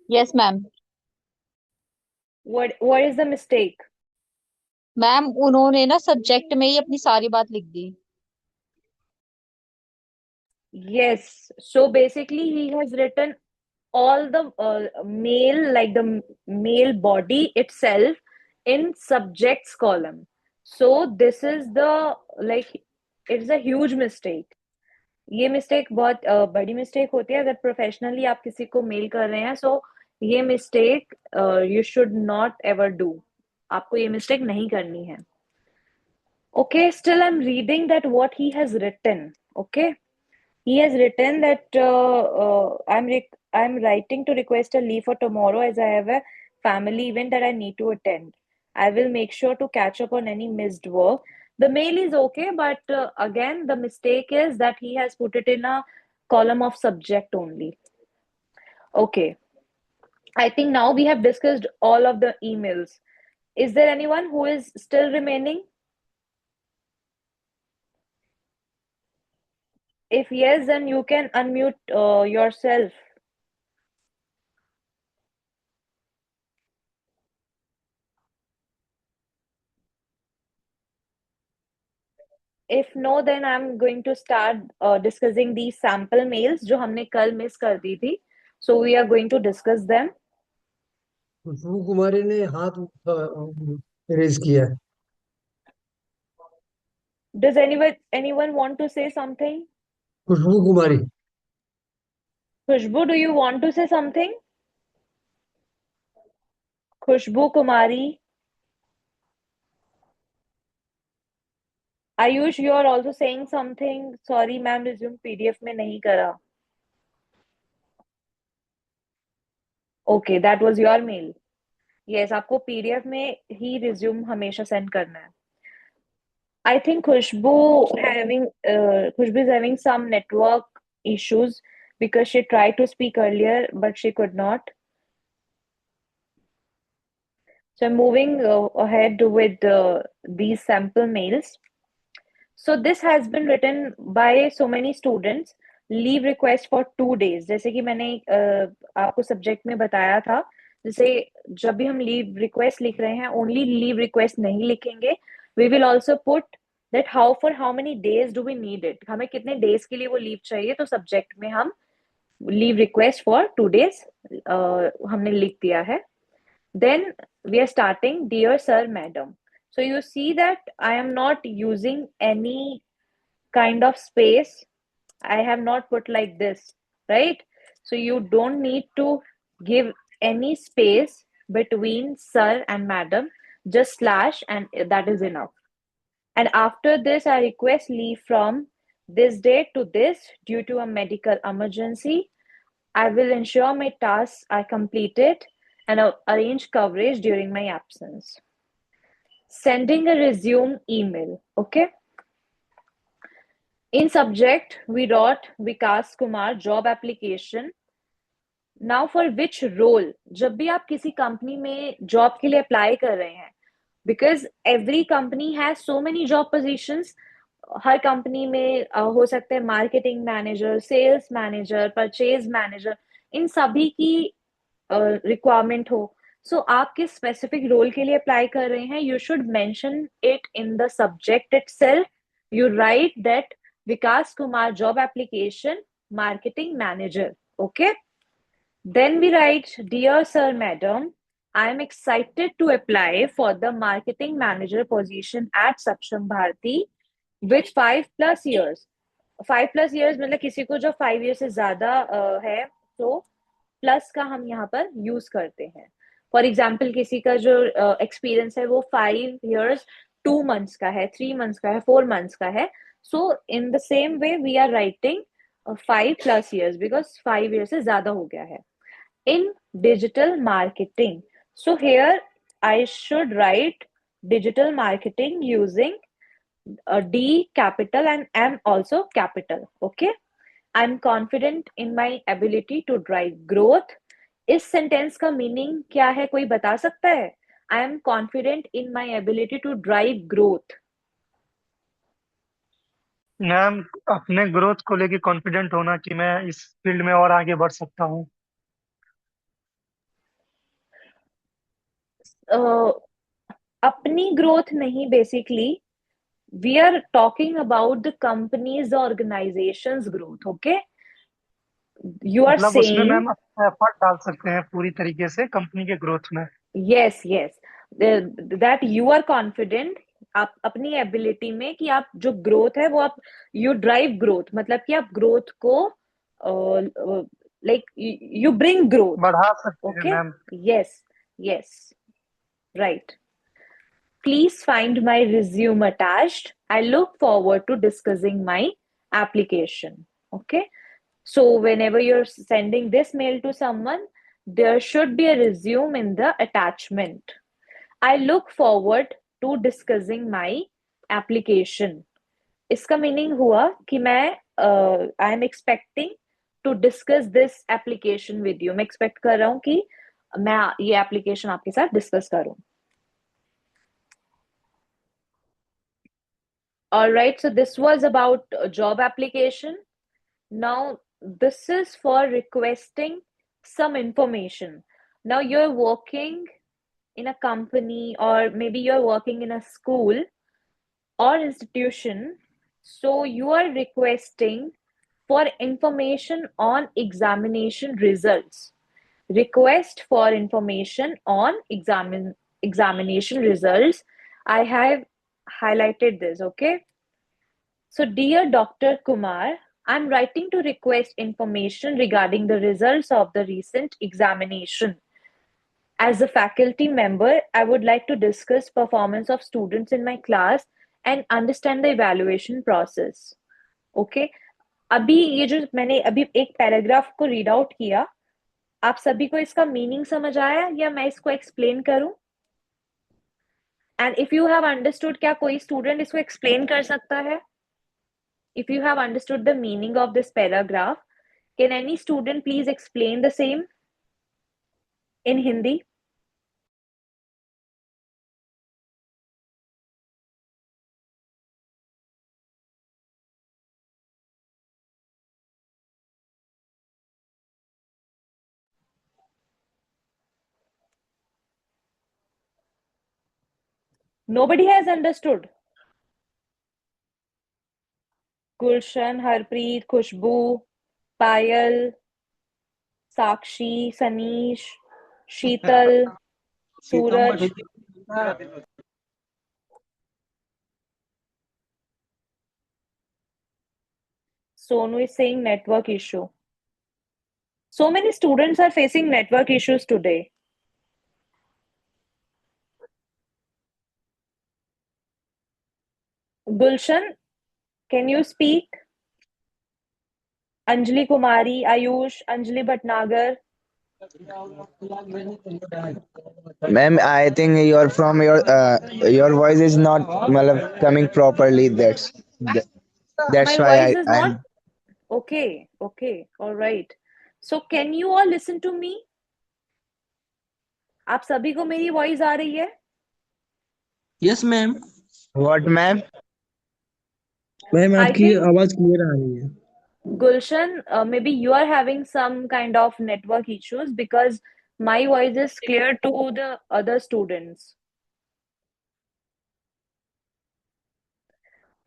Speaker 4: Yes, ma'am.
Speaker 3: What is the mistake?
Speaker 4: Ma'am उन्होंने ना subject में ही अपनी सारी बात लिख दी.
Speaker 3: Yes. So basically, he has written all the male, like the male body itself, in subjects column. So this is the like it's a huge mistake. ये mistake बहुत बड़ी मिस्टेक होती है अगर प्रोफेशनली आप किसी को मेल कर रहे हैं. सो ये mistake you should not ever do. आपको ये मिस्टेक नहीं करनी है. Okay, still I'm reading that what he has written. Okay, he has written that I'm writing to request a leave for tomorrow as I have a family event that I need to attend. I will make sure to catch up on any missed work. The mail is okay, but again, the mistake is that he has put it in a column of subject only. Okay, I think now we have discussed all of the emails. Is there anyone who is still remaining? If yes, then you can unmute yourself. If no, then I'm going to start discussing these sample mails जो हमने कल miss कर दी थी. So we are going to discuss them.
Speaker 9: Khushboo Kumari ने हाथ raise किया है.
Speaker 3: Does anyone want to say something?
Speaker 9: Khushboo Kumari.
Speaker 3: Khushbu, do you want to say something? Khushbu Kumari. Ayush, you are also saying something. Sorry, ma'am, resume PDF में नहीं करा. Okay, that was your mail. Yes, आपको PDF में ही resume हमेशा send करना है. I think Khushbu is having some network issues. because she tried to speak earlier, but she could not. So I'm moving ahead with these sample mails. So this has been written by so many students. Leave request for 2 days, जैसे कि मैंने आपको subject में बताया था, जैसे जब भी हम लीव रिक्वेस्ट लिख रहे हैं ओनली लीव रिक्वेस्ट नहीं लिखेंगे, we will also put that how for how many days do we need it, हमें कितने डेज के लिए वो लीव चाहिए, तो सब्जेक्ट में हम लीव रिक्वेस्ट फॉर 2 days हमने लिख दिया है. Then we are starting, dear sir, madam. So you see that I am not using any kind of space. I have not put like this, right? So you don't need to give any space between sir and madam, just slash, and that is enough. And after this, I request leave from this date to this due to a medical emergency. I will ensure my tasks are completed and arrange coverage during my absence. Sending a resume email, okay? In subject, we wrote Vikas Kumar job application. Now for which role? जब भी आप किसी company में job के लिए apply कर रहे हैं, because every company has so many job positions. हर कंपनी में हो सकते हैं marketing manager, sales manager, purchase manager, इन सभी की रिक्वायरमेंट हो. सो आप किस स्पेसिफिक रोल के लिए अप्लाई कर रहे हैं, you should mention it in the subject itself. You right that Vikas Kumar job application marketing manager, okay. Then we write, dear sir, madam, I am excited to apply for the marketing manager position at Saksham Bharti with 5+ years. 5+ years मतलब किसी को जो 5 years से ज्यादा है, तो plus का हम यहाँ पर यूज करते हैं. फॉर एग्जाम्पल किसी का जो एक्सपीरियंस है वो 5 years 2 months का है, 3 months का है, 4 months का है. So in the same way we are writing 5+ years because 5 years से ज्यादा हो गया है. In digital marketing, so here I should write digital marketing using D capital and M also capital, okay. I'm confident in my ability to drive growth. इस sentence का meaning क्या है, कोई बता सकता है? I am confident in my ability to drive growth.
Speaker 11: Ma'am, अपने growth को लेके कॉन्फिडेंट होना कि मैं इस फील्ड में और आगे बढ़ सकता हूँ.
Speaker 3: अपनी ग्रोथ नहीं, basically we are talking about the company's organization's growth, okay. You are
Speaker 11: मतलब उसमें
Speaker 3: saying,
Speaker 11: मैम अपना एफर्ट डाल सकते हैं पूरी तरीके से कंपनी के ग्रोथ में.
Speaker 3: yes, that you are confident आप अपनी एबिलिटी में कि आप जो ग्रोथ है वो आप यू ड्राइव ग्रोथ, मतलब कि आप ग्रोथ को लाइक यू ब्रिंग ग्रोथ,
Speaker 11: बढ़ा सकते हैं
Speaker 3: okay.
Speaker 11: Ma'am.
Speaker 3: yes, right. Please find my resume attached. I look forward to discussing my application, okay. So whenever you're sending this mail to someone, there should be a resume in the attachment. I look forward to discussing my application. इसका meaning हुआ कि मैं I am expecting to discuss this application with you. मैं expect कर रहा हूँ कि मैं ये एप्लीकेशन आपके साथ डिस्कस करूं. All right, so this was about job application. Now, this is for requesting some information. Now, you're working in a company, or maybe you're working in a school or institution. So, you are requesting for information on examination results. Request for information on examination results. I have highlighted this, okay. So, dear Dr. Kumar, I'm writing to request information regarding the results of the recent examination. As a faculty member, I would like to discuss performance of students in my class and understand the evaluation process. Okay? अभी ये जो मैंने अभी एक paragraph को read out किया, आप सभी को इसका मीनिंग समझ आया या मैं इसको एक्सप्लेन करूं? And if you have understood, क्या कोई स्टूडेंट इसको एक्सप्लेन कर सकता है? If you have understood the meaning of this paragraph, Can any student please explain the same in Hindi? Nobody has understood. Gulshan, Harpreet, Khushbu, Payal, Sakshi, Sanish, Sheetal, Suraj. Sonu is saying network issue. So many students are facing network issues today. Gulshan, can you speak? Anjali Kumari, Ayush, Anjali Bhatnagar.
Speaker 8: Ma'am, I think your voice is not coming properly. That's
Speaker 3: My
Speaker 8: why
Speaker 3: voice is not
Speaker 8: I'm.
Speaker 3: okay. Okay, all right. So can you all listen to me? आप सभी को मेरी voice आ रही है?
Speaker 9: Yes ma'am.
Speaker 8: What, ma'am?
Speaker 9: Ma'am
Speaker 3: I
Speaker 9: आपकी
Speaker 3: think
Speaker 9: आवाज clear आ रही है।
Speaker 3: Gulshan, maybe you are having some kind of network issues because my voice is clear to the other students.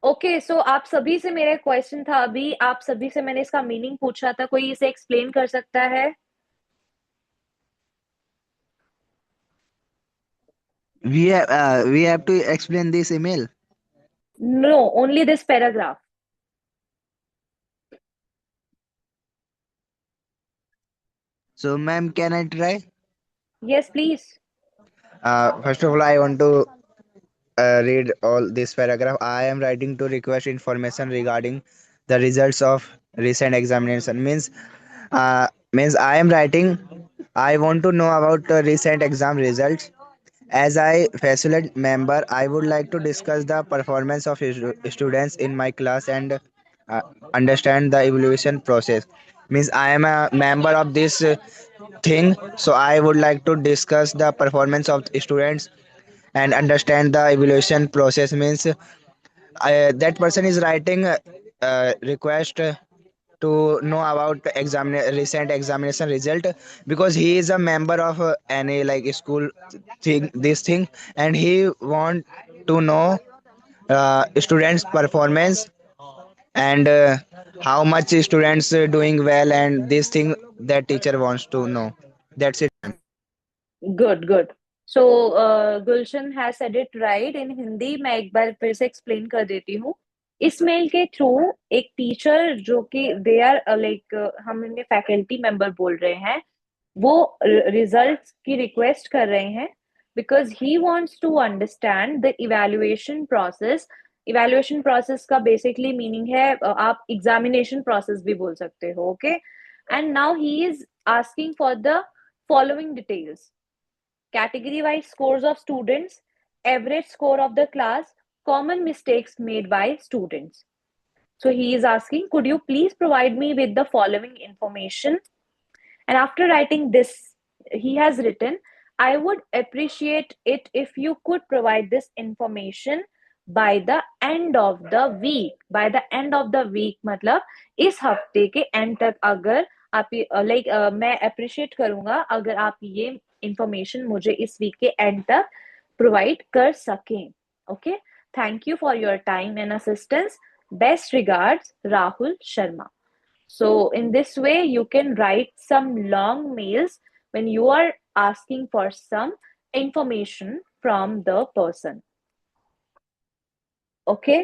Speaker 3: Okay so आप सभी से मेरा क्वेश्चन था अभी आप सभी से मैंने इसका मीनिंग पूछा था कोई इसे एक्सप्लेन कर सकता है
Speaker 8: We have to explain this email.
Speaker 3: No only this paragraph
Speaker 8: So, ma'am, can I try?
Speaker 3: Yes please
Speaker 8: First of all, I want to read all this paragraph. I am writing to request information regarding the results of recent examination. Means I am writing. I want to know about recent exam results. As I facilitator member, I would like to discuss the performance of students in my class and understand the evaluation process. Means I am a member of this thing, so I would like to discuss the performance of students and understand the evaluation process. Means that person is writing request to know about recent examination result because he is a member of any like school thing this thing, and he want to know students performance and how much students doing well, and this thing that teacher wants to know. That's it.
Speaker 3: Good good so Gulshan has said it right in Hindi मैं एक बार फिर से explain कर देती हूँ इस mail के through एक टीचर जो कि दे आर लाइक हम इन्हें फैकल्टी मेंबर बोल रहे हैं वो रिजल्ट्स की रिक्वेस्ट कर रहे हैं because he wants to understand the evaluation process का बेसिकली मीनिंग है आप एग्जामिनेशन प्रोसेस भी बोल सकते हो okay and now he is asking for the following details category wise scores of students, average score of the class, common mistakes made by students. So he is asking, could you please provide me with the following information? And after writing this, he has written, I would appreciate it if you could provide this information by the end of the week. By the end of the week, मतलब इस हफ्ते के end तक अगर आप like मैं appreciate करूंगा अगर आप ये इंफॉर्मेशन मुझे इस वीक के एंड तक प्रोवाइड कर सकें okay thank you for your time and assistance best regards Rahul Sharma so in this way you can write some long mails when you are asking for some information from the person okay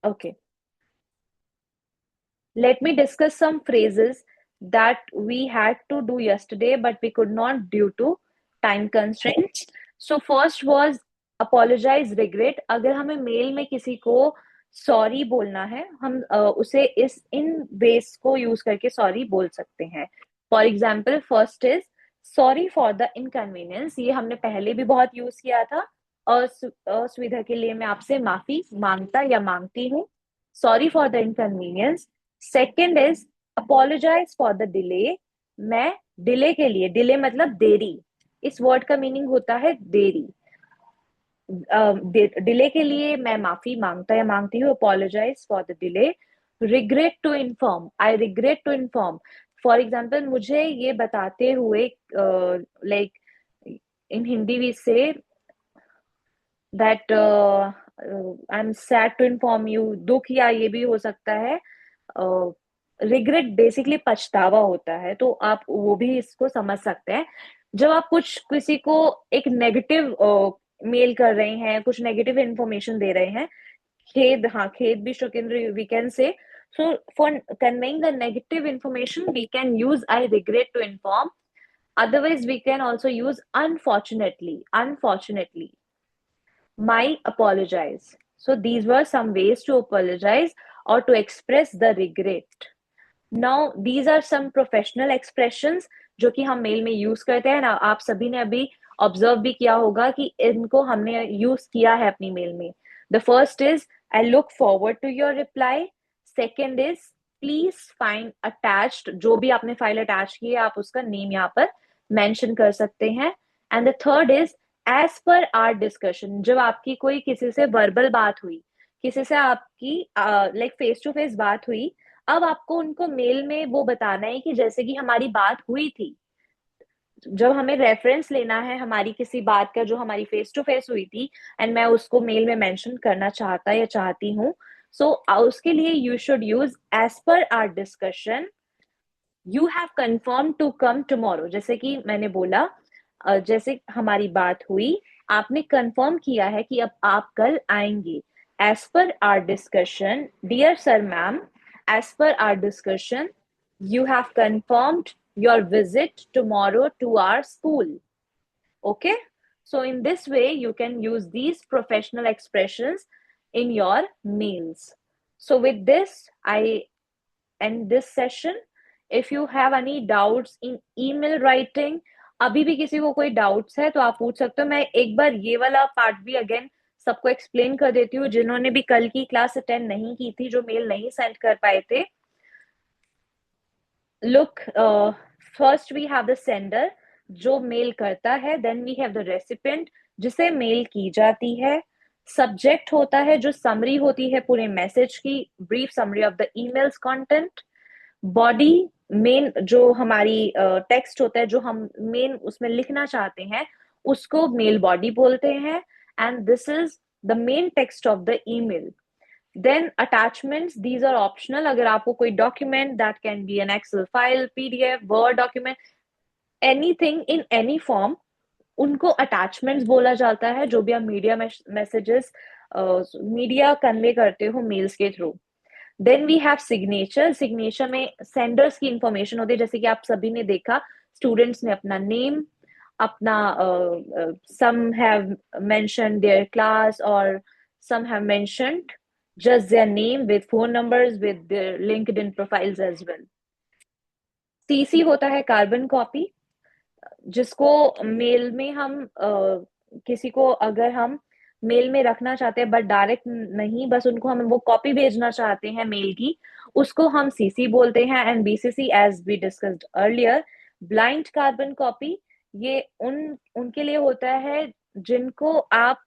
Speaker 3: okay let me discuss some phrases that we had to do yesterday but we could not due to time constraints so first was apologize regret अगर हमें mail में किसी को sorry बोलना है हम उसे इन veg को यूज करके सॉरी बोल सकते हैं for example first is sorry for the inconvenience, ये हमने पहले भी बहुत यूज किया था। असुविधा के लिए मैं आपसे माफी मांगता या मांगती हूँ, sorry for the inconvenience. Second is apologise for the delay, मैं डिले के लिए, डिले मतलब देरी, इस वर्ड का मीनिंग होता है देरी, डिले के लिए मैं माफी मांगता या मांगती हूँ, apologise for the delay. Regret to inform, I regret to inform, for example मुझे ये बताते हुए like in Hindi we say that I am sad to inform you, दुख या ये भी हो सकता है। रिग्रेट बेसिकली पछतावा होता है, तो आप वो भी इसको समझ सकते हैं। जब आप कुछ किसी को एक नेगेटिव मेल कर रहे हैं, कुछ नेगेटिव इंफॉर्मेशन दे रहे हैं, खेद, हाँ खेद भी शुक्र we can say, so for conveying the negative information we can use I regret to inform, otherwise we can also use unfortunately, unfortunately, my apologize. So these were some ways to apologize or to express the regret. Now these are some professional expressions जो कि हम mail में use करते हैं ना, आप सभी ने अभी ऑब्जर्व भी किया होगा कि इनको हमने यूज किया है अपनी मेल में। The first is I look forward to your reply, second is please find attached, जो भी आपने फाइल अटैच की है आप उसका नेम यहाँ पर मेंशन कर सकते हैं। And the third is as per our discussion, जब आपकी कोई किसी से वर्बल बात हुई, किसी से आपकी लाइक फेस टू फेस बात हुई, अब आपको उनको मेल में वो बताना है कि जैसे कि हमारी बात हुई थी, जब हमें रेफरेंस लेना है हमारी किसी बात का जो हमारी फेस टू फेस हुई थी एंड मैं उसको मेल में मेंशन करना चाहता या चाहती हूँ, सो उसके लिए you should use as per our discussion, you have confirm to come tomorrow, जैसे कि मैंने बोला जैसे हमारी बात हुई, आपने कंफर्म किया है कि अब आप कल आएंगे। As per our discussion, dear sir ma'am, as per our discussion, you have confirmed your visit tomorrow to our school. Okay? So in this way, you can use these professional expressions in your mails. So with this, I end this session. If you have any doubts in email writing, अभी भी किसी को कोई doubts है तो आप पूछ सकते हो। मैं एक बार ये वाला पार्ट भी अगेन सबको एक्सप्लेन कर देती हूँ, जिन्होंने भी कल की क्लास अटेंड नहीं की थी, जो मेल नहीं सेंड कर पाए थे। Look, first we have the sender जो मेल करता है, then we have the recipient जिसे मेल की जाती है, सब्जेक्ट होता है जो समरी होती है पूरे मैसेज की, brief summary of the emails content, body main जो हमारी टेक्स्ट होता है जो हम मेन उसमें लिखना चाहते हैं उसको मेल बॉडी बोलते हैं, and this is the main text of the email. Then attachments, these are optional. अगर आपको कोई document, that can be an Excel file, PDF, Word document, anything in any form, उनको attachments बोला जाता है, जो भी आप मीडिया मैसेजेस मीडिया कन्वे करते हो मेल्स के थ्रू। Then we have signature, signature में सेंडर्स की इंफॉर्मेशन होती है, जैसे कि आप सभी ने देखा स्टूडेंट्स ने अपना नेम, अपना some have mentioned their class or some have mentioned just their name with phone numbers with their LinkedIn profiles as well. CC होता है कार्बन कॉपी, जिसको मेल में हम किसी को अगर हम मेल में रखना चाहते हैं बट डायरेक्ट नहीं, बस उनको हम वो कॉपी भेजना चाहते हैं मेल की, उसको हम CC बोलते हैं। And BCC as we discussed earlier, blind carbon copy, ये उनके लिए होता है जिनको आप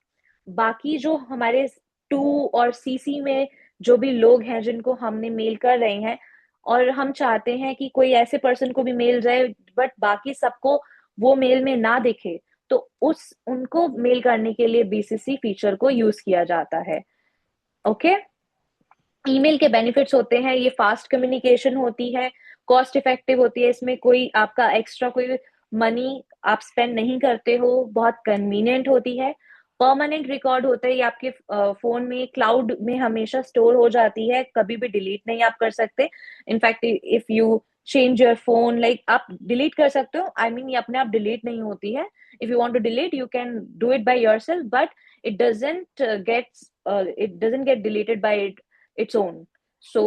Speaker 3: बाकी जो हमारे 2 और CC में जो भी लोग हैं जिनको हमने मेल कर रहे हैं और हम चाहते हैं कि कोई ऐसे पर्सन को भी मेल जाए बट बाकी सबको वो मेल में ना दिखे, तो उनको मेल करने के लिए BCC फीचर को यूज किया जाता है। ओके, ईमेल के बेनिफिट्स होते हैं, ये फास्ट कम्युनिकेशन होती है, कॉस्ट इफेक्टिव होती है, इसमें कोई आपका एक्स्ट्रा कोई मनी आप स्पेंड नहीं करते हो, बहुत कन्वीनियंट होती है, परमानेंट रिकॉर्ड होता है, ये आपके फोन में क्लाउड में हमेशा स्टोर हो जाती है, कभी भी डिलीट नहीं आप कर सकते। In fact if you change your phone, like आप डिलीट कर सकते हो, आई मीन ये अपने आप डिलीट नहीं होती है। If you want to delete you can do it by yourself, but it doesn't get deleted by its own. So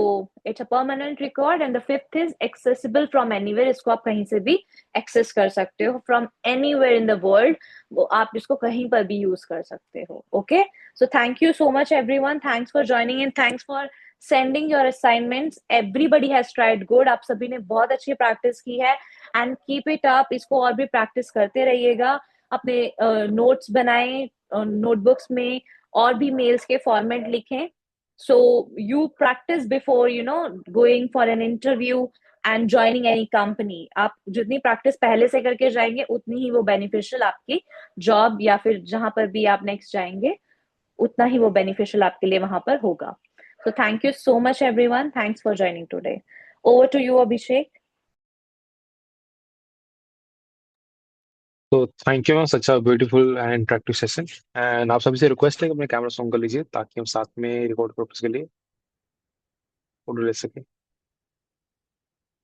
Speaker 3: it's a permanent record and the fifth is accessible from anywhere. इसको आप कहीं से भी access कर सकते हो from anywhere in the world. वो आप इसको कहीं पर भी यूज कर सकते हो. Okay, so thank you so much everyone. Thanks for joining in. Thanks for sending your assignments. Everybody has tried good. आप सभी ने बहुत अच्छी प्रैक्टिस की है एंड कीप इट अप. इसको और भी प्रैक्टिस करते रहिएगा. अपने नोट्स बनाएं नोटबुक्स में और भी मेल्स के फॉर्मेट लिखें. So you practice before going for an interview and joining any company. आप जितनी प्रैक्टिस पहले से करके जाएंगे उतनी ही वो बेनिफिशियल आपकी जॉब या फिर जहां पर भी आप नेक्स्ट जाएंगे उतना ही वो बेनिफिशियल आपके लिए वहां पर होगा. So thank you so much everyone. Thanks for joining today. Over to you Abhishek.
Speaker 1: तो thank you ma'am, such a beautiful and interactive session. And आप सभी से रिक्वेस्ट है कि अपने कैमरा ऑन कर लीजिए ताकि हम साथ में रिकॉर्ड पर्पज के लिए फोटो ले सकें.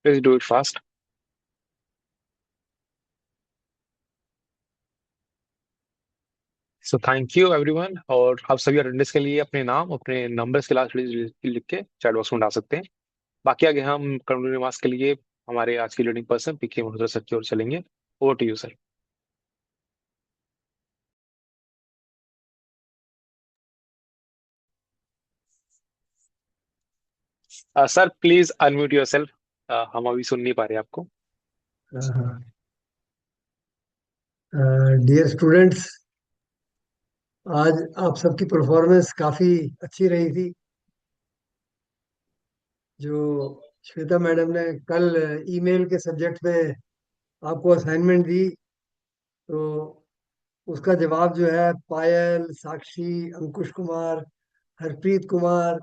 Speaker 1: Please do it fast. So thank you everyone. और आप सभी अटेंडेंस के लिए अपने नाम अपने नंबर्स के लास्ट प्लीज लिख के चैट बॉक्स में डाल सकते हैं. बाकी आगे हम कंक्लूडिंग रिमार्क्स के लिए हमारे आज की leading person PK Malhotra sir की ओर चलेंगे. Over to you sir. Sir please unmute yourself. हम अभी सुन नहीं पा रहे आपको.
Speaker 13: डियर स्टूडेंट्स, आज आप सबकी परफॉर्मेंस काफ़ी अच्छी रही थी. जो श्वेता मैडम ने कल ईमेल के सब्जेक्ट पे आपको असाइनमेंट दी, तो उसका जवाब जो है पायल, साक्षी, अंकुश कुमार, हरप्रीत कुमार,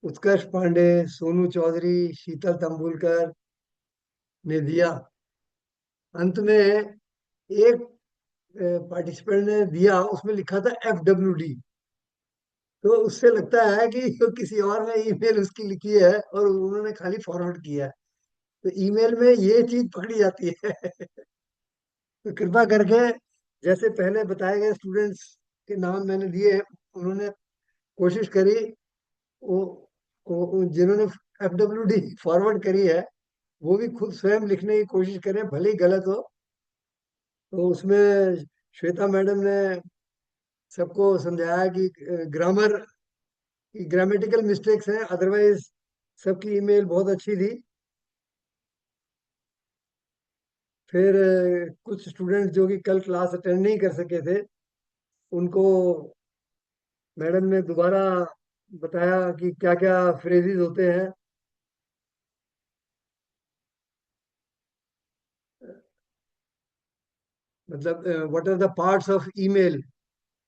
Speaker 13: उत्कर्ष पांडे, सोनू चौधरी, शीतल तंबुलकर ने दिया. अंत में एक पार्टिसिपेंट ने दिया, उसमें लिखा था FWD. तो उससे लगता है कि तो किसी और ने ईमेल उसकी लिखी है और उन्होंने खाली फॉरवर्ड किया है. तो ईमेल में ये चीज पकड़ी जाती है. तो कृपा करके जैसे पहले बताए गए स्टूडेंट्स के नाम मैंने दिए, उन्होंने कोशिश करी, वो, जिन्होंने FWD फॉरवर्ड करी है वो भी खुद स्वयं लिखने की कोशिश करें, भले ही गलत हो. तो उसमें श्वेता मैडम ने सबको समझाया कि ग्रामर ग्रामेटिकल मिस्टेक्स हैं, अदरवाइज सबकी ईमेल बहुत अच्छी थी. फिर कुछ स्टूडेंट्स जो कि कल क्लास अटेंड नहीं कर सके थे, उनको मैडम ने दोबारा बताया कि क्या क्या फ्रेजेस होते हैं. मतलब what are the parts of email.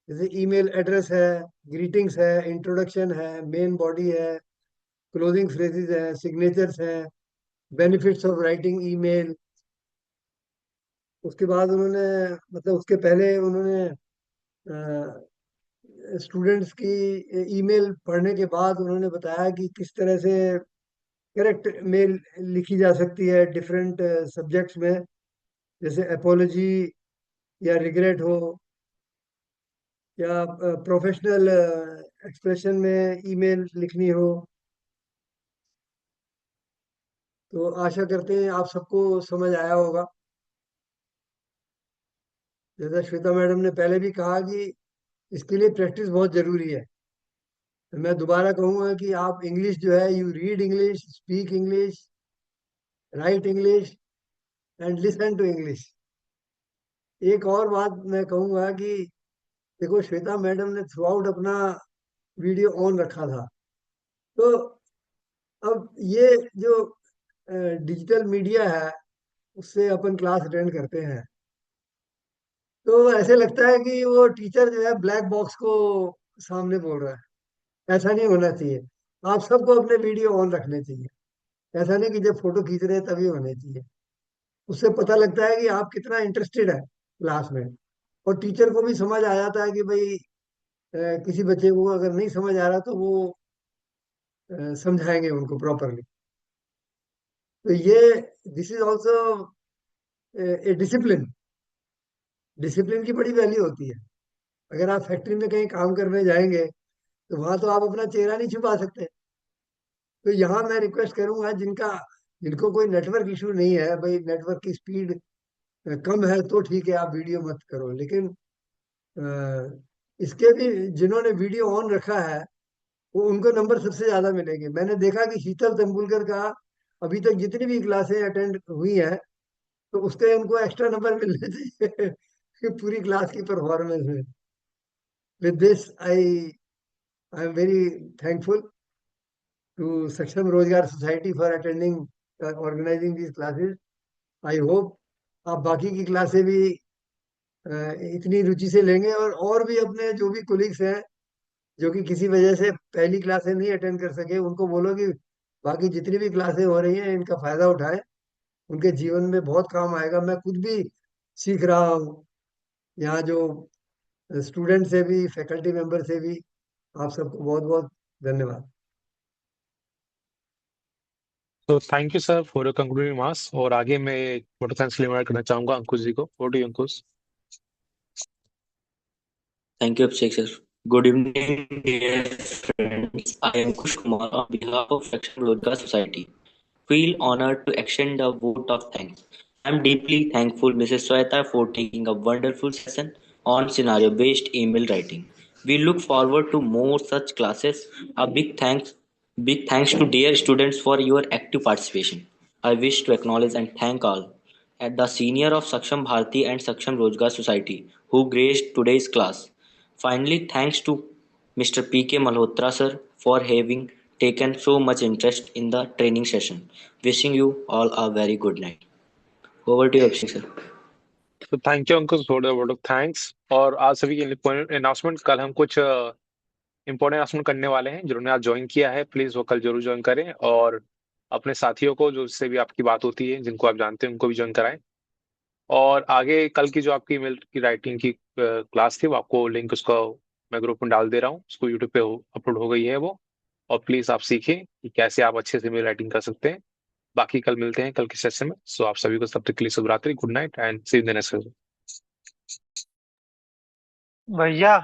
Speaker 13: जैसे ईमेल एड्रेस है, ग्रीटिंग्स है, इंट्रोडक्शन है, मेन बॉडी है, क्लोजिंग फ्रेजेस है, सिग्नेचर्स हैं, बेनिफिट्स ऑफ राइटिंग ईमेल. उसके बाद उन्होंने, मतलब उसके पहले उन्होंने स्टूडेंट्स की ईमेल पढ़ने के बाद उन्होंने बताया कि किस तरह से करेक्ट मेल लिखी जा सकती है डिफरेंट सब्जेक्ट्स में. जैसे अपोलॉजी या रिग्रेट हो, या प्रोफेशनल एक्सप्रेशन में ईमेल लिखनी हो. तो आशा करते हैं आप सबको समझ आया होगा. जैसा श्वेता मैडम ने पहले भी कहा कि इसके लिए प्रैक्टिस बहुत ज़रूरी है. तो मैं दोबारा कहूँगा कि आप इंग्लिश जो है, you read English, speak English, write English and listen to English. एक और बात मैं कहूँगा कि देखो, श्वेता मैडम ने थ्रू आउट अपना वीडियो ऑन रखा था. तो अब ये जो डिजिटल मीडिया है उससे अपन क्लास अटेंड करते हैं, तो ऐसे लगता है कि वो टीचर जो है ब्लैक बॉक्स को सामने बोल रहा है. ऐसा नहीं होना चाहिए. आप सबको अपने वीडियो ऑन रखने चाहिए. ऐसा नहीं कि जब फोटो खींच रहे हैं तभी होने चाहिए. उससे पता लगता है कि आप कितना इंटरेस्टेड है क्लास में. और टीचर को भी समझ आ जाता है कि भाई किसी बच्चे को अगर नहीं समझ आ रहा तो वो समझाएंगे उनको प्रॉपरली. तो ये this is also a discipline. Discipline की बड़ी वैल्यू होती है. अगर आप फैक्ट्री में कहीं काम करने जाएंगे तो वहां तो आप अपना चेहरा नहीं छुपा सकते. तो यहाँ मैं रिक्वेस्ट करूंगा जिनको कोई नेटवर्क इशू नहीं है, भाई नेटवर्क की स्पीड कम है तो ठीक है, आप वीडियो मत करो, लेकिन इसके भी जिन्होंने वीडियो ऑन रखा है वो उनको नंबर सबसे ज्यादा मिलेंगे। मैंने देखा कि शीतल तंबुलकर का अभी तक जितनी भी क्लासें अटेंड हुई हैं तो उसके उनको एक्स्ट्रा नंबर मिलने चाहिए पूरी क्लास की परफॉर्मेंस में। With this I am very thankful to Saksham Rozgar Society for attending, organizing these classes. I hope आप बाकी की क्लासें भी इतनी रुचि से लेंगे, और भी अपने जो भी कोलिग्स हैं जो कि किसी वजह से पहली क्लासें नहीं अटेंड कर सके, उनको बोलो कि बाकी जितनी भी क्लासें हो रही हैं इनका फायदा उठाएं, उनके जीवन में बहुत काम आएगा। मैं खुद भी सीख रहा हूँ यहाँ, जो स्टूडेंट से भी फैकल्टी मेंबर से भी। आप सबको बहुत बहुत धन्यवाद।
Speaker 1: तो thank you sir for your concluding remarks. और आगे मैं मोटर साइंस के लिए इनवाइट करना चाहूंगा अंकुश जी को। Over to you Ankush.
Speaker 6: Thank you, Abhishek sir. Good evening, dear friends. I am Kush Kumar on behalf of Section Roadka Society. Feel honored to extend a vote of thanks. I am deeply thankful Mrs. Sweta for taking a wonderful session on scenario-based email writing. We look forward to more such classes. A big thanks to dear students for your active participation. I wish to acknowledge and thank all at the senior of Saksham Bharati and Saksham Rozgar Society who graced today's class. Finally, thanks to Mr. P.K. Malhotra sir for having taken so much interest in the training session. Wishing you all a very good night. Over to you, Abhishek sir.
Speaker 1: तो thank you Ankush for the word of thanks. और आज सभी के announcement, कल हम कुछ important announcement करने वाले हैं। जिन्होंने आज ज्वाइन किया है प्लीज वो कल जरूर ज्वाइन करें, और अपने साथियों को जो जिससे भी आपकी बात होती है, जिनको आप जानते हैं, उनको भी ज्वाइन कराएं। और आगे कल की जो आपकी ईमेल की राइटिंग की क्लास थी, वो आपको लिंक उसका मैं ग्रुप में डाल दे रहा हूँ। उसको यूट्यूब पे अपलोड हो गई है वो। और प्लीज आप सीखें कि कैसे आप अच्छे से ईमेल राइटिंग कर सकते हैं। बाकी कल मिलते हैं कल के सेशन में। सो आप सभी को तब तक के लिए शुभ रात्रि, good night and see you in the next.
Speaker 11: भैया